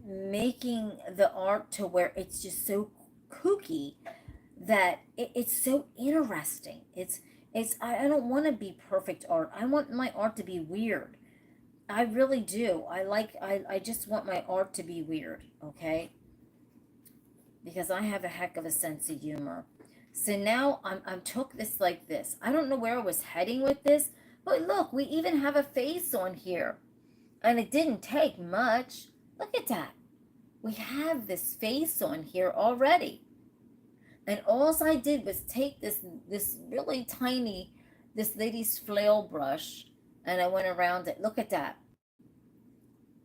making the art to where it's just so kooky that it's so interesting. It's I don't want to be perfect art. I want my art to be weird. I really do. I just want my art to be weird, okay? Because I have a heck of a sense of humor. So now I'm took this like this. I don't know where I was heading with this, but look, we even have a face on here. And it didn't take much. Look at that. We have this face on here already. And all I did was take this really tiny, this lady's flail brush, and I went around it. Look at that.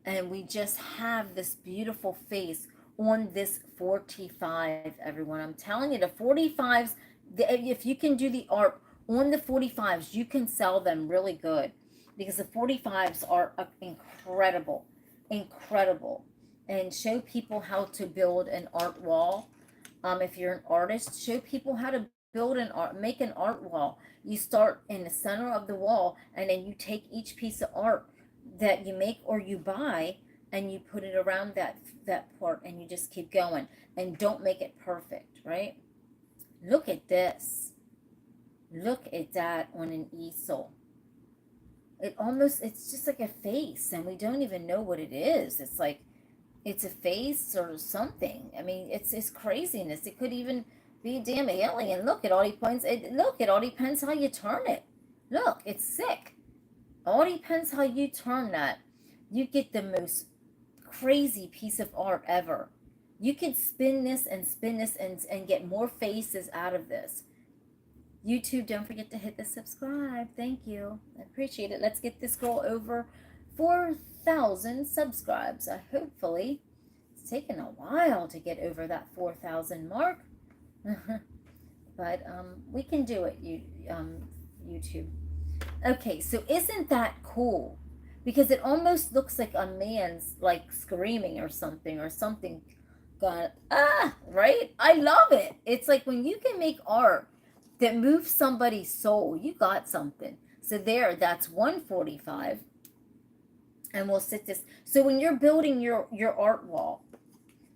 And we just have this beautiful face on this 45, everyone. I'm telling you, the 45s, if you can do the art on the 45s, you can sell them really good, because the 45s are incredible, incredible. And show people how to build an art wall. If you're an artist, show people how to build an art, make an art wall. You start in the center of the wall, and then you take each piece of art that you make or you buy, and you put it around that part, and you just keep going, and don't make it perfect, right? Look at this. Look at that on an easel. It's just like a face, and we don't even know what it is. It's like, it's a face or something. I mean, it's craziness. It could even be a damn alien. Look, it all depends. Look, it all depends how you turn it. Look, it's sick. All depends how you turn that. You get the most crazy piece of art ever. You can spin this and get more faces out of this. YouTube, don't forget to hit the subscribe. Thank you. I appreciate it. Let's get this girl over 4,000 subscribes. Hopefully, it's taken a while to get over that 4,000 mark. But we can do it, YouTube. Okay, so isn't that cool? Because it almost looks like a man's like screaming or something gone, right? I love it. It's like when you can make art that moves somebody's soul, you got something. So there, that's 145. And we'll sit this. So when you're building your art wall,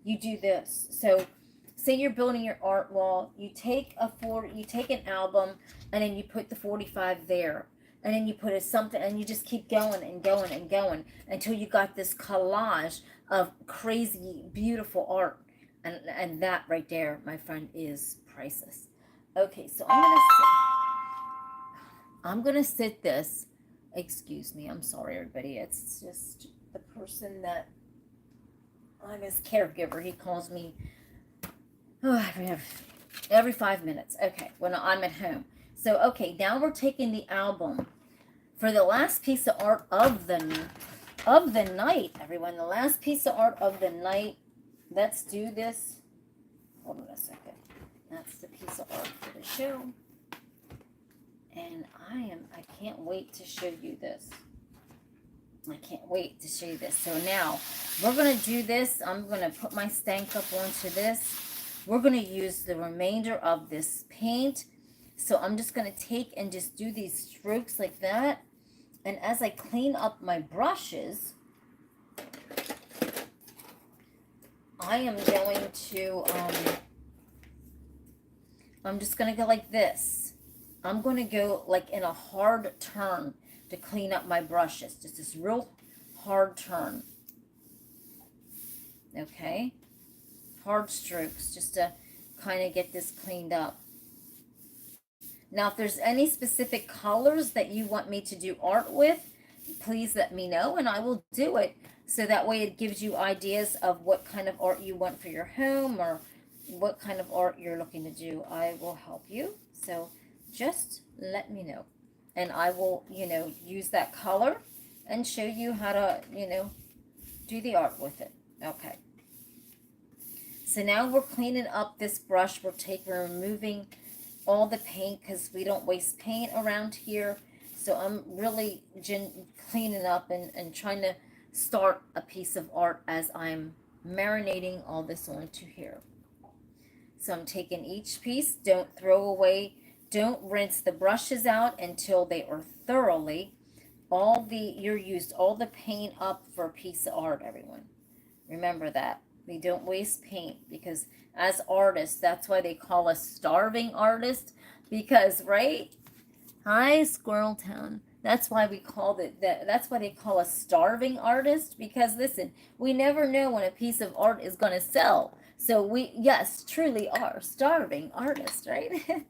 you do this. So say you're building your art wall, you take an album, and then you put the 45 there. And then you put a something, and you just keep going and going and going until you got this collage of crazy, beautiful art. And that right there, my friend, is priceless. Okay, so I'm gonna sit this. Excuse me, I'm sorry, everybody. It's just the person that I'm his caregiver. He calls me every 5 minutes. Okay, when I'm at home. So okay, now we're taking the album for the last piece of art of the night, everyone. The last piece of art of the night. Let's do this. Hold on a second. That's the piece of art for the show. And I can't wait to show you this. I can't wait to show you this. So now, we're going to do this. I'm going to put my stank up onto this. We're going to use the remainder of this paint. So I'm just going to take and just do these strokes like that. And as I clean up my brushes, I am going to, I'm just going to go like this. I'm going to go like in a hard turn to clean up my brushes. Just this real hard turn. Okay? Hard strokes just to kind of get this cleaned up. Now, if there's any specific colors that you want me to do art with, please let me know and I will do it. So that way it gives you ideas of what kind of art you want for your home or what kind of art you're looking to do. I will help you. So just let me know. And I will, use that color and show you how to, do the art with it. Okay. So now we're cleaning up this brush. We're removing all the paint because we don't waste paint around here. So I'm really cleaning up and trying to start a piece of art as I'm marinating all this onto here. So I'm taking each piece. Don't throw away. Don't rinse the brushes out until they are thoroughly you're used all the paint up for a piece of art, everyone. Remember that. We don't waste paint because as artists, that's why they call us starving artists. Because, right? Hi, Squirrel Town. That's why we called it that. That's why they call us starving artists. Because listen, we never know when a piece of art is going to sell. So we, yes, truly are starving artists, right?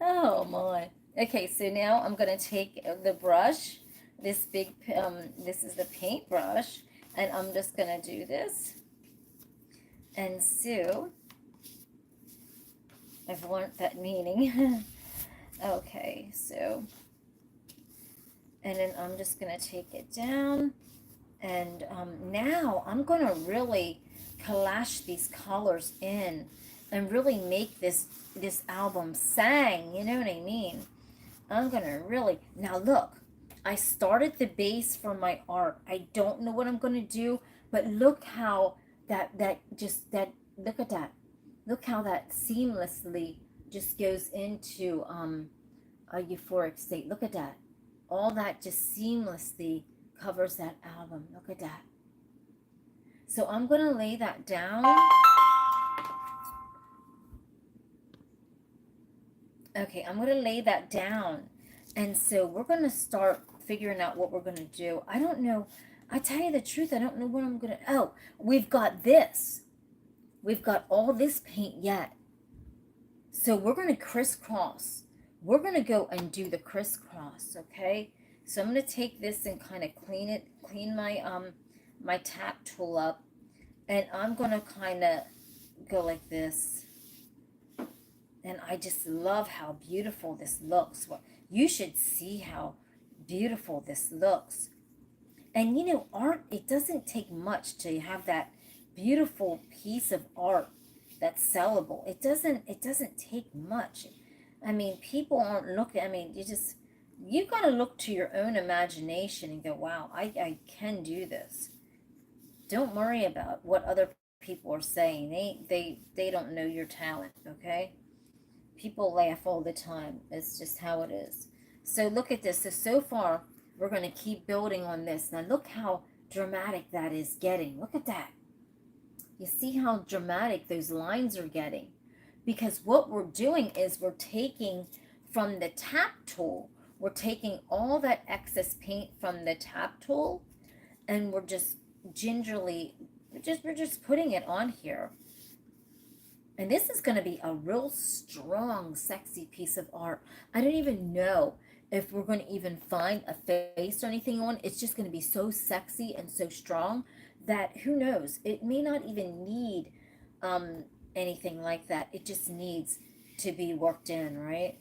Oh my. Okay, so now I'm going to take the brush, this this is the paintbrush, and I'm just going to do this. And so, I've learned that meaning. Okay, so, and then I'm just going to take it down. And now I'm going to really collage these colors in and really make this album sang, you know what I mean? I'm going to really, now look, I started the base for my art. I don't know what I'm going to do, but look how look at that. Look how that seamlessly just goes into a euphoric state. Look at that. All that just seamlessly covers that album. Look at that. So I'm going to lay that down. Okay, I'm going to lay that down. And so we're going to start figuring out what we're going to do. I don't know. I tell you the truth, I don't know what I'm going to... Oh, we've got this. We've got all this paint yet. So we're going to crisscross. We're going to go and do the crisscross, okay? So I'm going to take this and kind of clean my my tap tool up. And I'm going to kind of go like this. And I just love how beautiful this looks. You should see how beautiful this looks. And you know, art, it doesn't take much to have that beautiful piece of art that's sellable. It doesn't take much. I mean, people aren't looking, I mean, you've got to look to your own imagination and go, wow, I can do this. Don't worry about what other people are saying. They don't know your talent, okay? People laugh all the time. It's just how it is. So look at this. So far, we're going to keep building on this. Now look how dramatic that is getting. Look at that. You see how dramatic those lines are getting? Because what we're doing is we're taking from the tap tool, we're taking all that excess paint from the tap tool, and we're just we're just putting it on here. And this is going to be a real strong, sexy piece of art. I don't even know if we're going to even find a face or anything on. It's just going to be so sexy and so strong that who knows? It may not even need anything like that. It just needs to be worked in, right?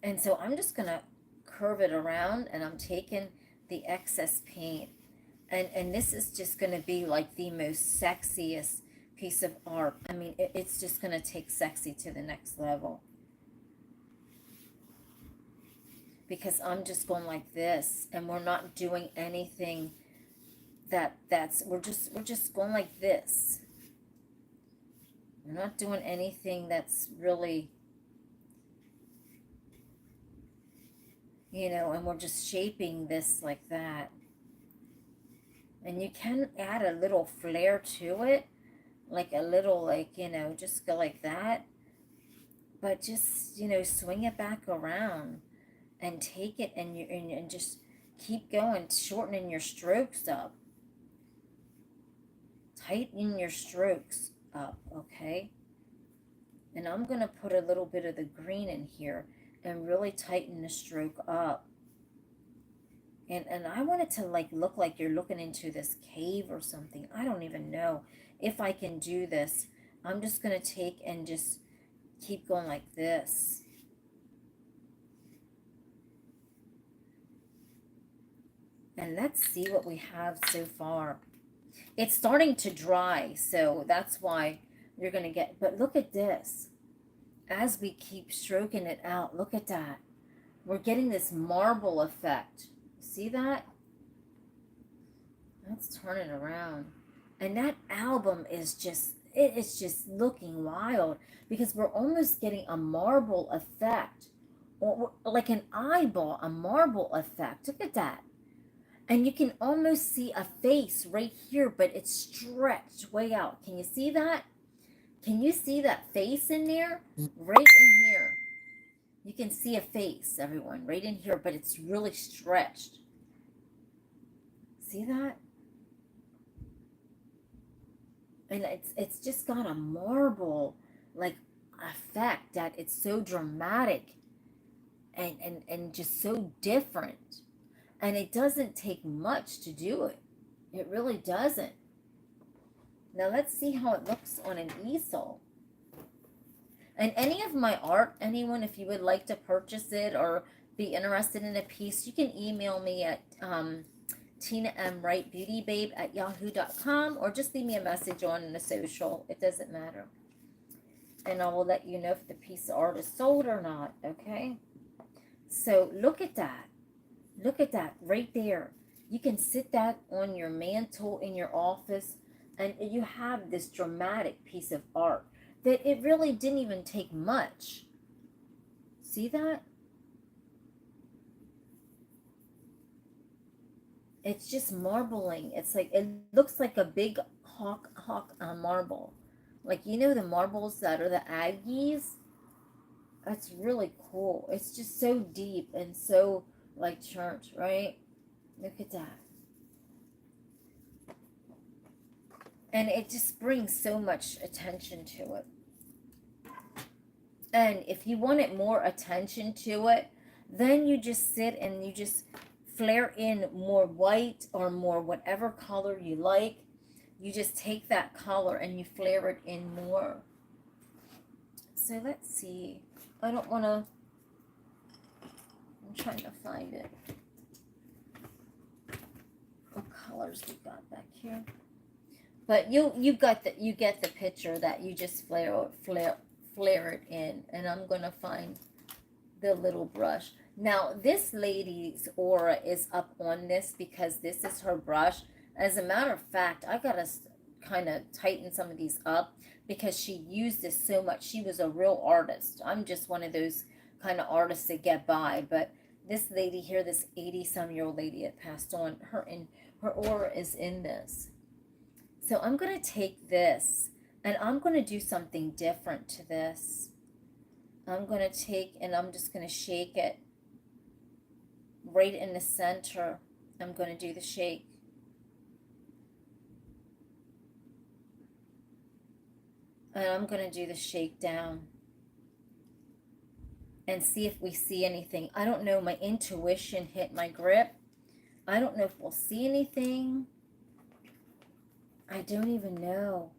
And so I'm just going to curve it around, and I'm taking the excess paint. And this is just going to be like the most sexiest piece of art. I mean, it's just going to take sexy to the next level. Because I'm just going like this, and we're not doing anything we're just going like this. We're not doing anything that's really, and we're just shaping this like that. And you can add a little flair to it, like a little, like, you know, just go like that. But just, you know, swing it back around and take it, and just keep going, shortening your strokes up. Tighten your strokes up, okay? And I'm going to put a little bit of the green in here and really tighten the stroke up. And I want it to like look like you're looking into this cave or something. I don't even know if I can do this. I'm just going to take and just keep going like this. And let's see what we have so far. It's starting to dry, so that's why you're going to get, but look at this. As we keep stroking it out, look at that. We're getting this marble effect. See that? Let's turn it around. And that album is just, it is just looking wild because we're almost getting a marble effect. Or like an eyeball, a marble effect. Look at that. And you can almost see a face right here, but it's stretched way out. Can you see that? Can you see that face in there? Right in here. You can see a face, everyone, right in here, but it's really stretched. See that? And it's just got a marble like effect that it's so dramatic and just so different. And it doesn't take much to do it. It really doesn't. Now let's see how it looks on an easel. And any of my art, anyone, if you would like to purchase it or be interested in a piece, you can email me at tinamwrightbeautybabe at yahoo.com, or just leave me a message on the social. It doesn't matter. And I will let you know if the piece of art is sold or not, okay? So look at that. Look at that right there. You can sit that on your mantle in your office, and you have this dramatic piece of art that it really didn't even take much. See that? It's just marbling. It's like, it looks like a big hawk marble. Like, you know the marbles that are the Aggies? That's really cool. It's just so deep and so like church, right? Look at that. And it just brings so much attention to it. And if you wanted more attention to it, then you just sit and you just flare in more white or more whatever color you like. You just take that color and you flare it in more. So let's see. I don't want to, I'm trying to find it. What colors we got back here? But you get the picture that you just flare it in. And I'm going to find the little brush. Now, this lady's aura is up on this because this is her brush. As a matter of fact, I got to kind of tighten some of these up because she used this so much. She was a real artist. I'm just one of those kind of artists that get by. But this lady here, this 80-some-year-old lady that passed on, her aura is in this. So I'm going to take this and I'm going to do something different to this. I'm going to take and I'm just going to shake it right in the center. I'm going to do the shake. And I'm going to do the shake down and see if we see anything. I don't know. My intuition hit my grip. I don't know if we'll see anything. I don't even know.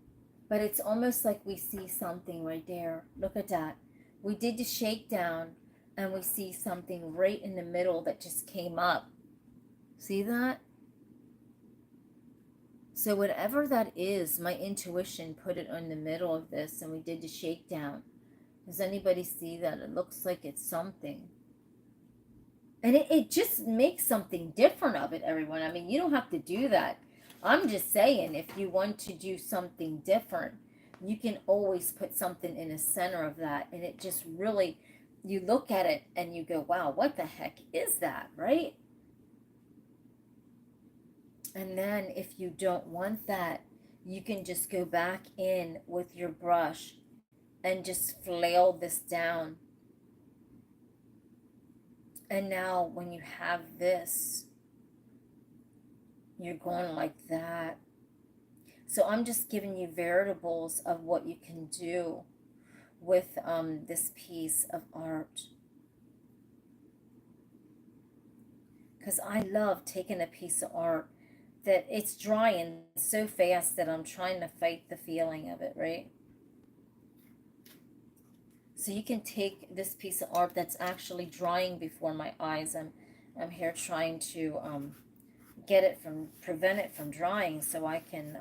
But it's almost like we see something right there. Look at that. We did the shakedown, and we see something right in the middle that just came up. See that? So whatever that is, my intuition put it in the middle of this, and we did the shakedown. Does anybody see that? It looks like it's something. And it just makes something different of it, everyone. I mean, you don't have to do that. I'm just saying, if you want to do something different, you can always put something in the center of that. And it just really, you look at it and you go, wow, what the heck is that, right? And then if you don't want that, you can just go back in with your brush and just flail this down. And now when you have this, you're going like that. So I'm just giving you variables of what you can do with this piece of art. Because I love taking a piece of art that it's drying so fast that I'm trying to fight the feeling of it, right? So you can take this piece of art that's actually drying before my eyes. I'm here trying to prevent it from drying so I can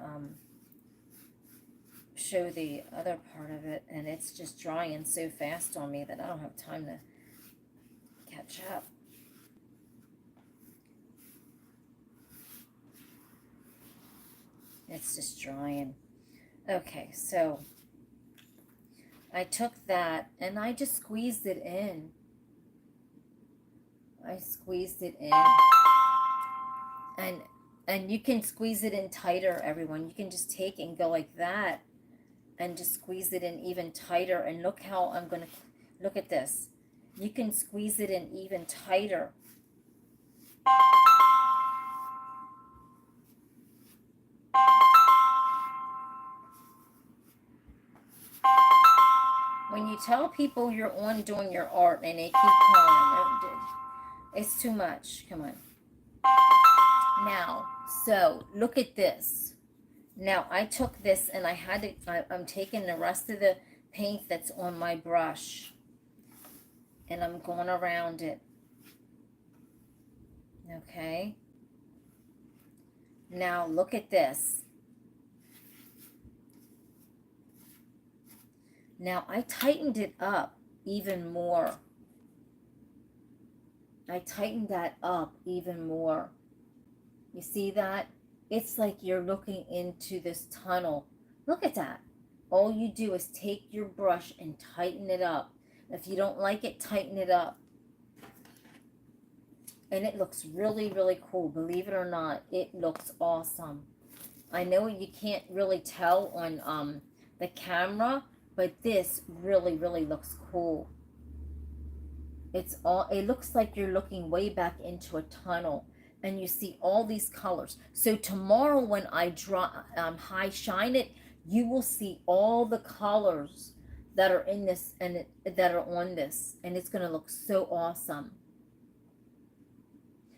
show the other part of it, and it's just drying so fast on me that I don't have time to catch up. It's just drying. Okay, so I took that and I just squeezed it in. I squeezed it in. And you can squeeze it in tighter, everyone. You can just take and go like that and just squeeze it in even tighter. And look how I'm going to, look at this. You can squeeze it in even tighter. When you tell people you're on doing your art and they keep calling, it's too much. Come on. Now, so look at this. Now I took this and I had to, I'm taking the rest of the paint that's on my brush and I'm going around it. Okay. Now look at this. Now I tightened it up even more. I tightened that up even more. You see that? It's like you're looking into this tunnel. Look at that. All you do is take your brush and tighten it up. If you don't like it, tighten it up. And it looks really, really cool. Believe it or not, it looks awesome. I know you can't really tell on the camera, but this really, really looks cool. It looks like you're looking way back into a tunnel and you see all these colors. So tomorrow when I high shine it, you will see all the colors that are in this and that are on this, and it's going to look so awesome.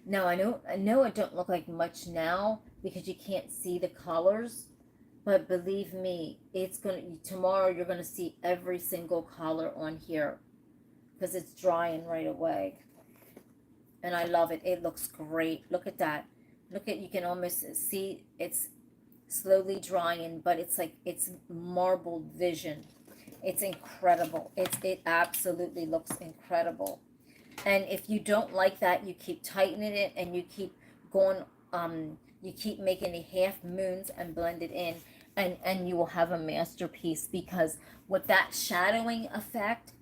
Now I know it don't look like much now because you can't see the colors, but believe me, tomorrow you're going to see every single color on here because it's drying right away. And I love it. It looks great. Look at that. You can almost see it's slowly drying, but it's like it's marbled vision. It's incredible. It absolutely looks incredible. And if you don't like that, you keep tightening it and you keep going, you keep making the half moons and blend it in, and you will have a masterpiece. Because with that shadowing effect,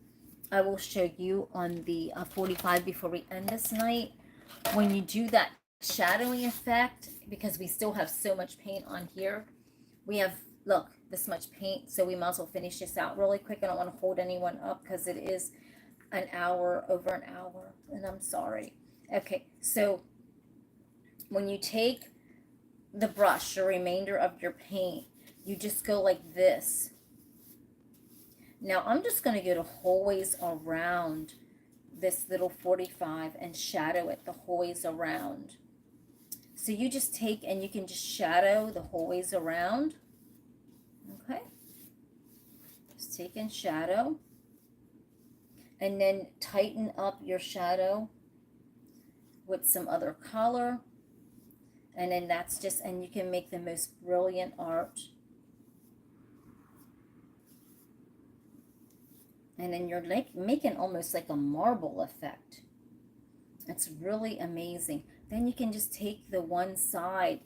I will show you on the 45 before we end this night. When you do that shadowing effect, because we still have so much paint on here, we have, look, this much paint, so we might as well finish this out really quick. I don't want to hold anyone up because it is an hour, over an hour, and I'm sorry. Okay, so when you take the brush, the remainder of your paint, you just go like this. Now I'm just going to go the whole ways around this little 45 and shadow it the whole ways around. So you just take and you can just shadow the whole ways around. Okay. Just take and shadow. And then tighten up your shadow with some other color. And then that's just, and you can make the most brilliant art. And then you're like making almost like a marble effect. It's really amazing. Then you can just take the one side,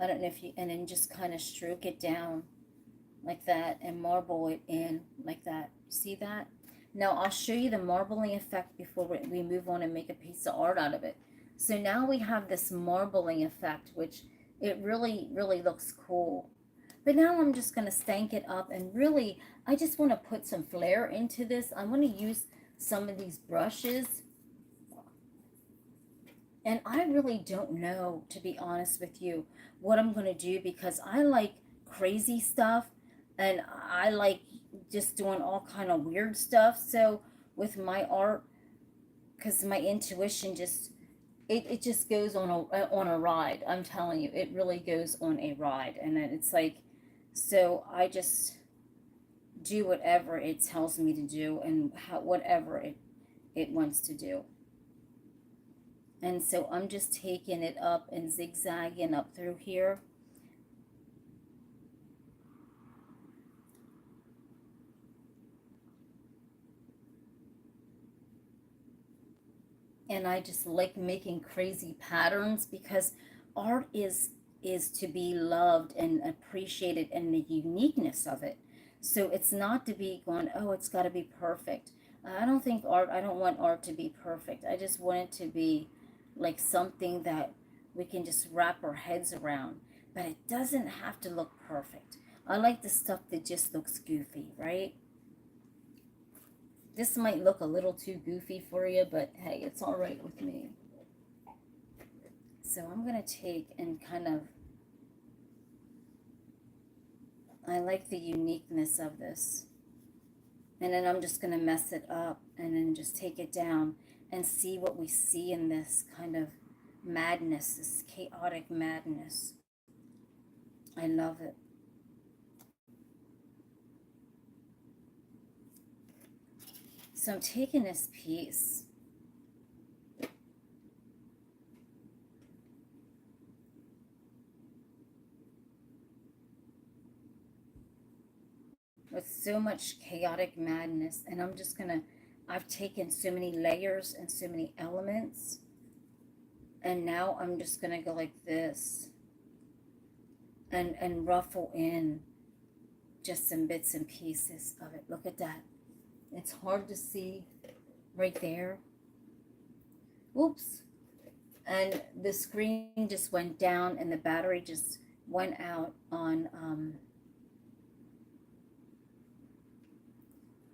I don't know if you, and then just kind of stroke it down like that and marble it in like that. See that? Now I'll show you the marbling effect before we move on and make a piece of art out of it. So now we have this marbling effect, which it really, really looks cool. But now I'm just going to stank it up, and really, I just want to put some flair into this. I want to use some of these brushes, and I really don't know, to be honest with you, what I'm going to do, because I like crazy stuff, and I like just doing all kind of weird stuff. So with my art, because my intuition just it just goes on a ride. I'm telling you, it really goes on a ride, and then it's like, so I just do whatever it tells me to do, and whatever it wants to do. And so I'm just taking it up and zigzagging up through here. And I just like making crazy patterns, because art is to be loved and appreciated, and the uniqueness of it. So it's not to be going, oh, it's got to be perfect. I don't want art to be perfect. I just want it to be like something that we can just wrap our heads around. But it doesn't have to look perfect. I like the stuff that just looks goofy, right? This might look a little too goofy for you, but hey, it's all right with me. So I'm going to take and kind of, I like the uniqueness of this. And then I'm just going to mess it up and then just take it down and see what we see in this kind of madness, this chaotic madness. I love it. So I'm taking this piece with so much chaotic madness, and I'm just gonna, I've taken so many layers and so many elements, and now I'm just gonna go like this and ruffle in just some bits and pieces of it. Look at that. It's hard to see right there. Oops. And the screen just went down, and the battery just went out on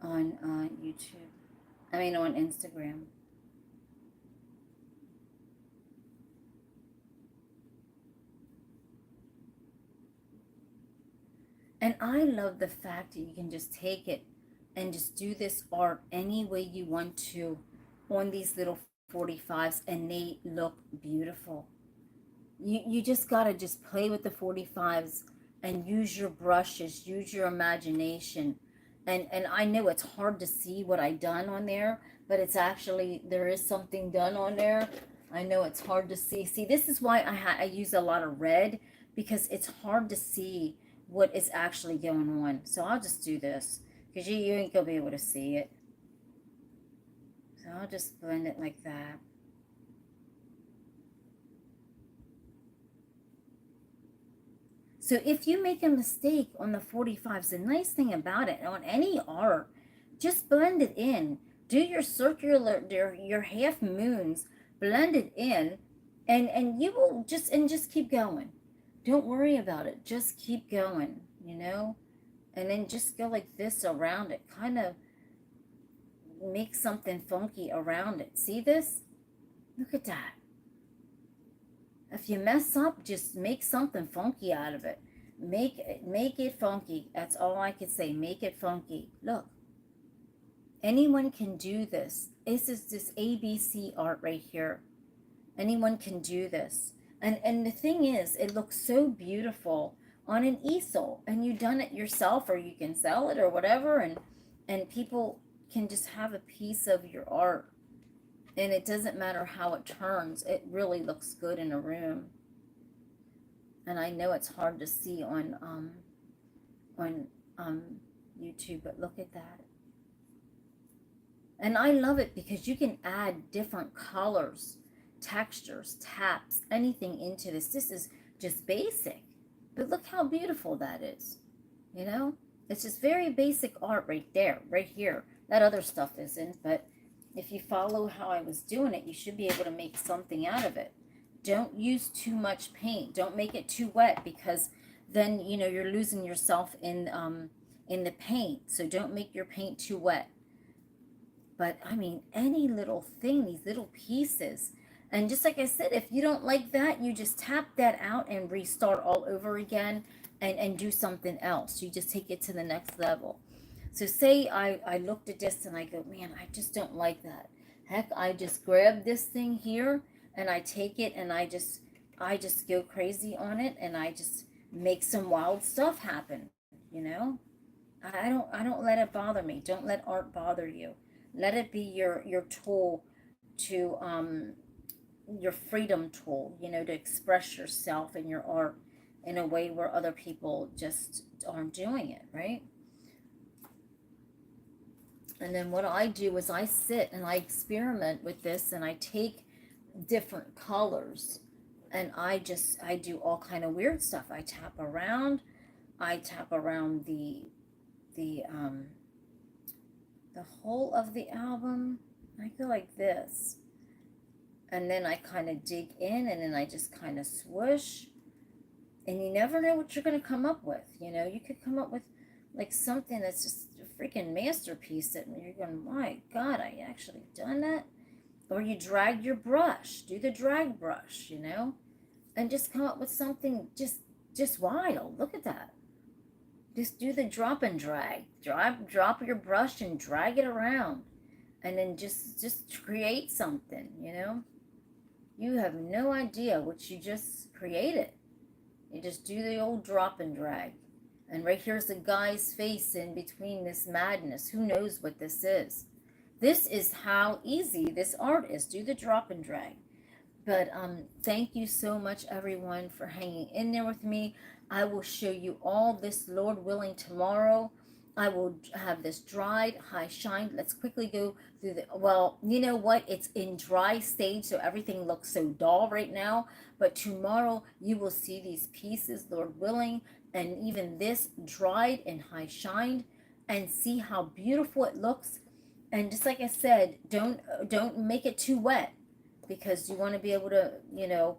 YouTube. I mean, on Instagram. And I love the fact that you can just take it and just do this art any way you want to on these little 45s, and they look beautiful. You just gotta just play with the 45s and use your brushes, use your imagination. And I know it's hard to see what I done on there, but it's actually, there is something done on there. I know it's hard to see. See, this is why I use a lot of red, because it's hard to see what is actually going on. So I'll just do this, because you ain't gonna be able to see it. So I'll just blend it like that. So if you make a mistake on the 45s, the nice thing about it, on any art, just blend it in. Do your circular, your half moons, blend it in, and you will just keep going. Don't worry about it. Just keep going, you know? And then just go like this around it. Kind of make something funky around it. See this? Look at that. If you mess up, just make something funky out of it. Make it funky. That's all I can say. Make it funky. Look. Anyone can do this. This is this ABC art right here. Anyone can do this. And the thing is, it looks so beautiful on an easel, and you done it yourself, or you can sell it or whatever, and people can just have a piece of your art. And it doesn't matter how it turns. It really looks good in a room. And I know it's hard to see on YouTube, but look at that. And I love it because you can add different colors, textures, taps, anything into this. This is just basic, but look how beautiful that is. You know, it's just very basic art right there, right here. That other stuff isn't, but if you follow how I was doing it, you should be able to make something out of it. Don't use too much paint. Don't make it too wet, because then, you know, you're losing yourself in the paint. So don't make your paint too wet. But I mean, any little thing, these little pieces. And just like I said, if you don't like that, you just tap that out and restart all over again, and do something else. You just take it to the next level. So say I looked at this and I go, man, I just don't like that. Heck, I just grab this thing here and I take it and I just go crazy on it, and I just make some wild stuff happen, you know? I don't let it bother me. Don't let art bother you. Let it be your tool to your freedom tool, you know, to express yourself in your art in a way where other people just aren't doing it, right? And then what I do is I sit and I experiment with this, and I take different colors, and I do all kind of weird stuff. I tap around the the whole of the album. I go like this, and then I kind of dig in, and then I just kind of swoosh, and you never know what you're going to come up with. You know, you could come up with like something that's just a freaking masterpiece that you're going, my God, I actually done that. Or you drag your brush, do the drag brush, you know, and just come up with something just wild. Look at that. Just do the drop and drag. Drop your brush and drag it around, and then just create something, you know. You have no idea what you just created. You just do the old drop and drag. And right here's the guy's face in between this madness. Who knows what this is? This is how easy this art is. Do the drop and drag. But thank you so much, everyone, for hanging in there with me. I will show you all this, Lord willing, tomorrow. I will have this dried, high shined. Let's quickly go through the, well, you know what? It's in dry stage, so everything looks so dull right now. But tomorrow you will see these pieces, Lord willing, and even this dried and high shined, and see how beautiful it looks. And just like I said, don't make it too wet, because you want to be able to, you know,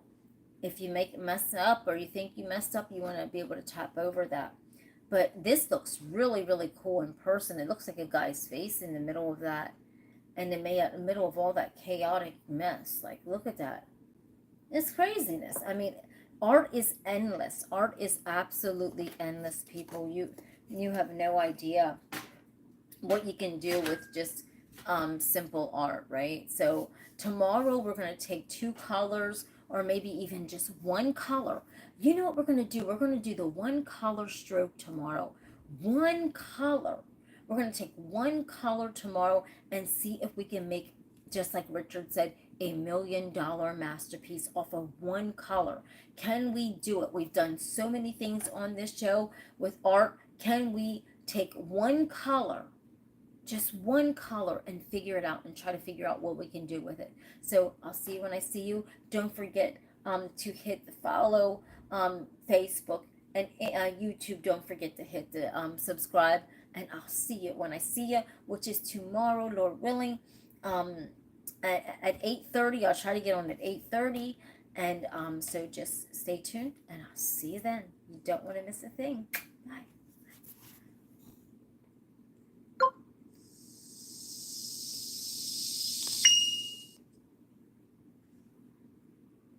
if you mess up or you think you messed up, you want to be able to tap over that. But this looks really, really cool in person. It looks like a guy's face in the middle of that, and in the middle of all that chaotic mess. Like, look at that. It's craziness. I mean, art is endless. Art is absolutely endless, people. You have no idea what you can do with just simple art, right? So tomorrow we're going to take two colors, or maybe even just one color. You know what we're going to do? We're going to do the one color stroke tomorrow. One color. We're going to take one color tomorrow and see if we can make, just like Richard said, $1 million masterpiece off of one color. Can we do it? We've done so many things on this show with art. Can we take one color, just one color, and figure it out and try to figure out what we can do with it? So I'll see you when I see you. Don't forget to hit the follow, Facebook and YouTube. Don't forget to hit the subscribe, and I'll see you when I see you, which is tomorrow, Lord willing, at 8:30. I'll try to get on at 8:30, and so just stay tuned, and I'll see you then. You don't want to miss a thing. Bye.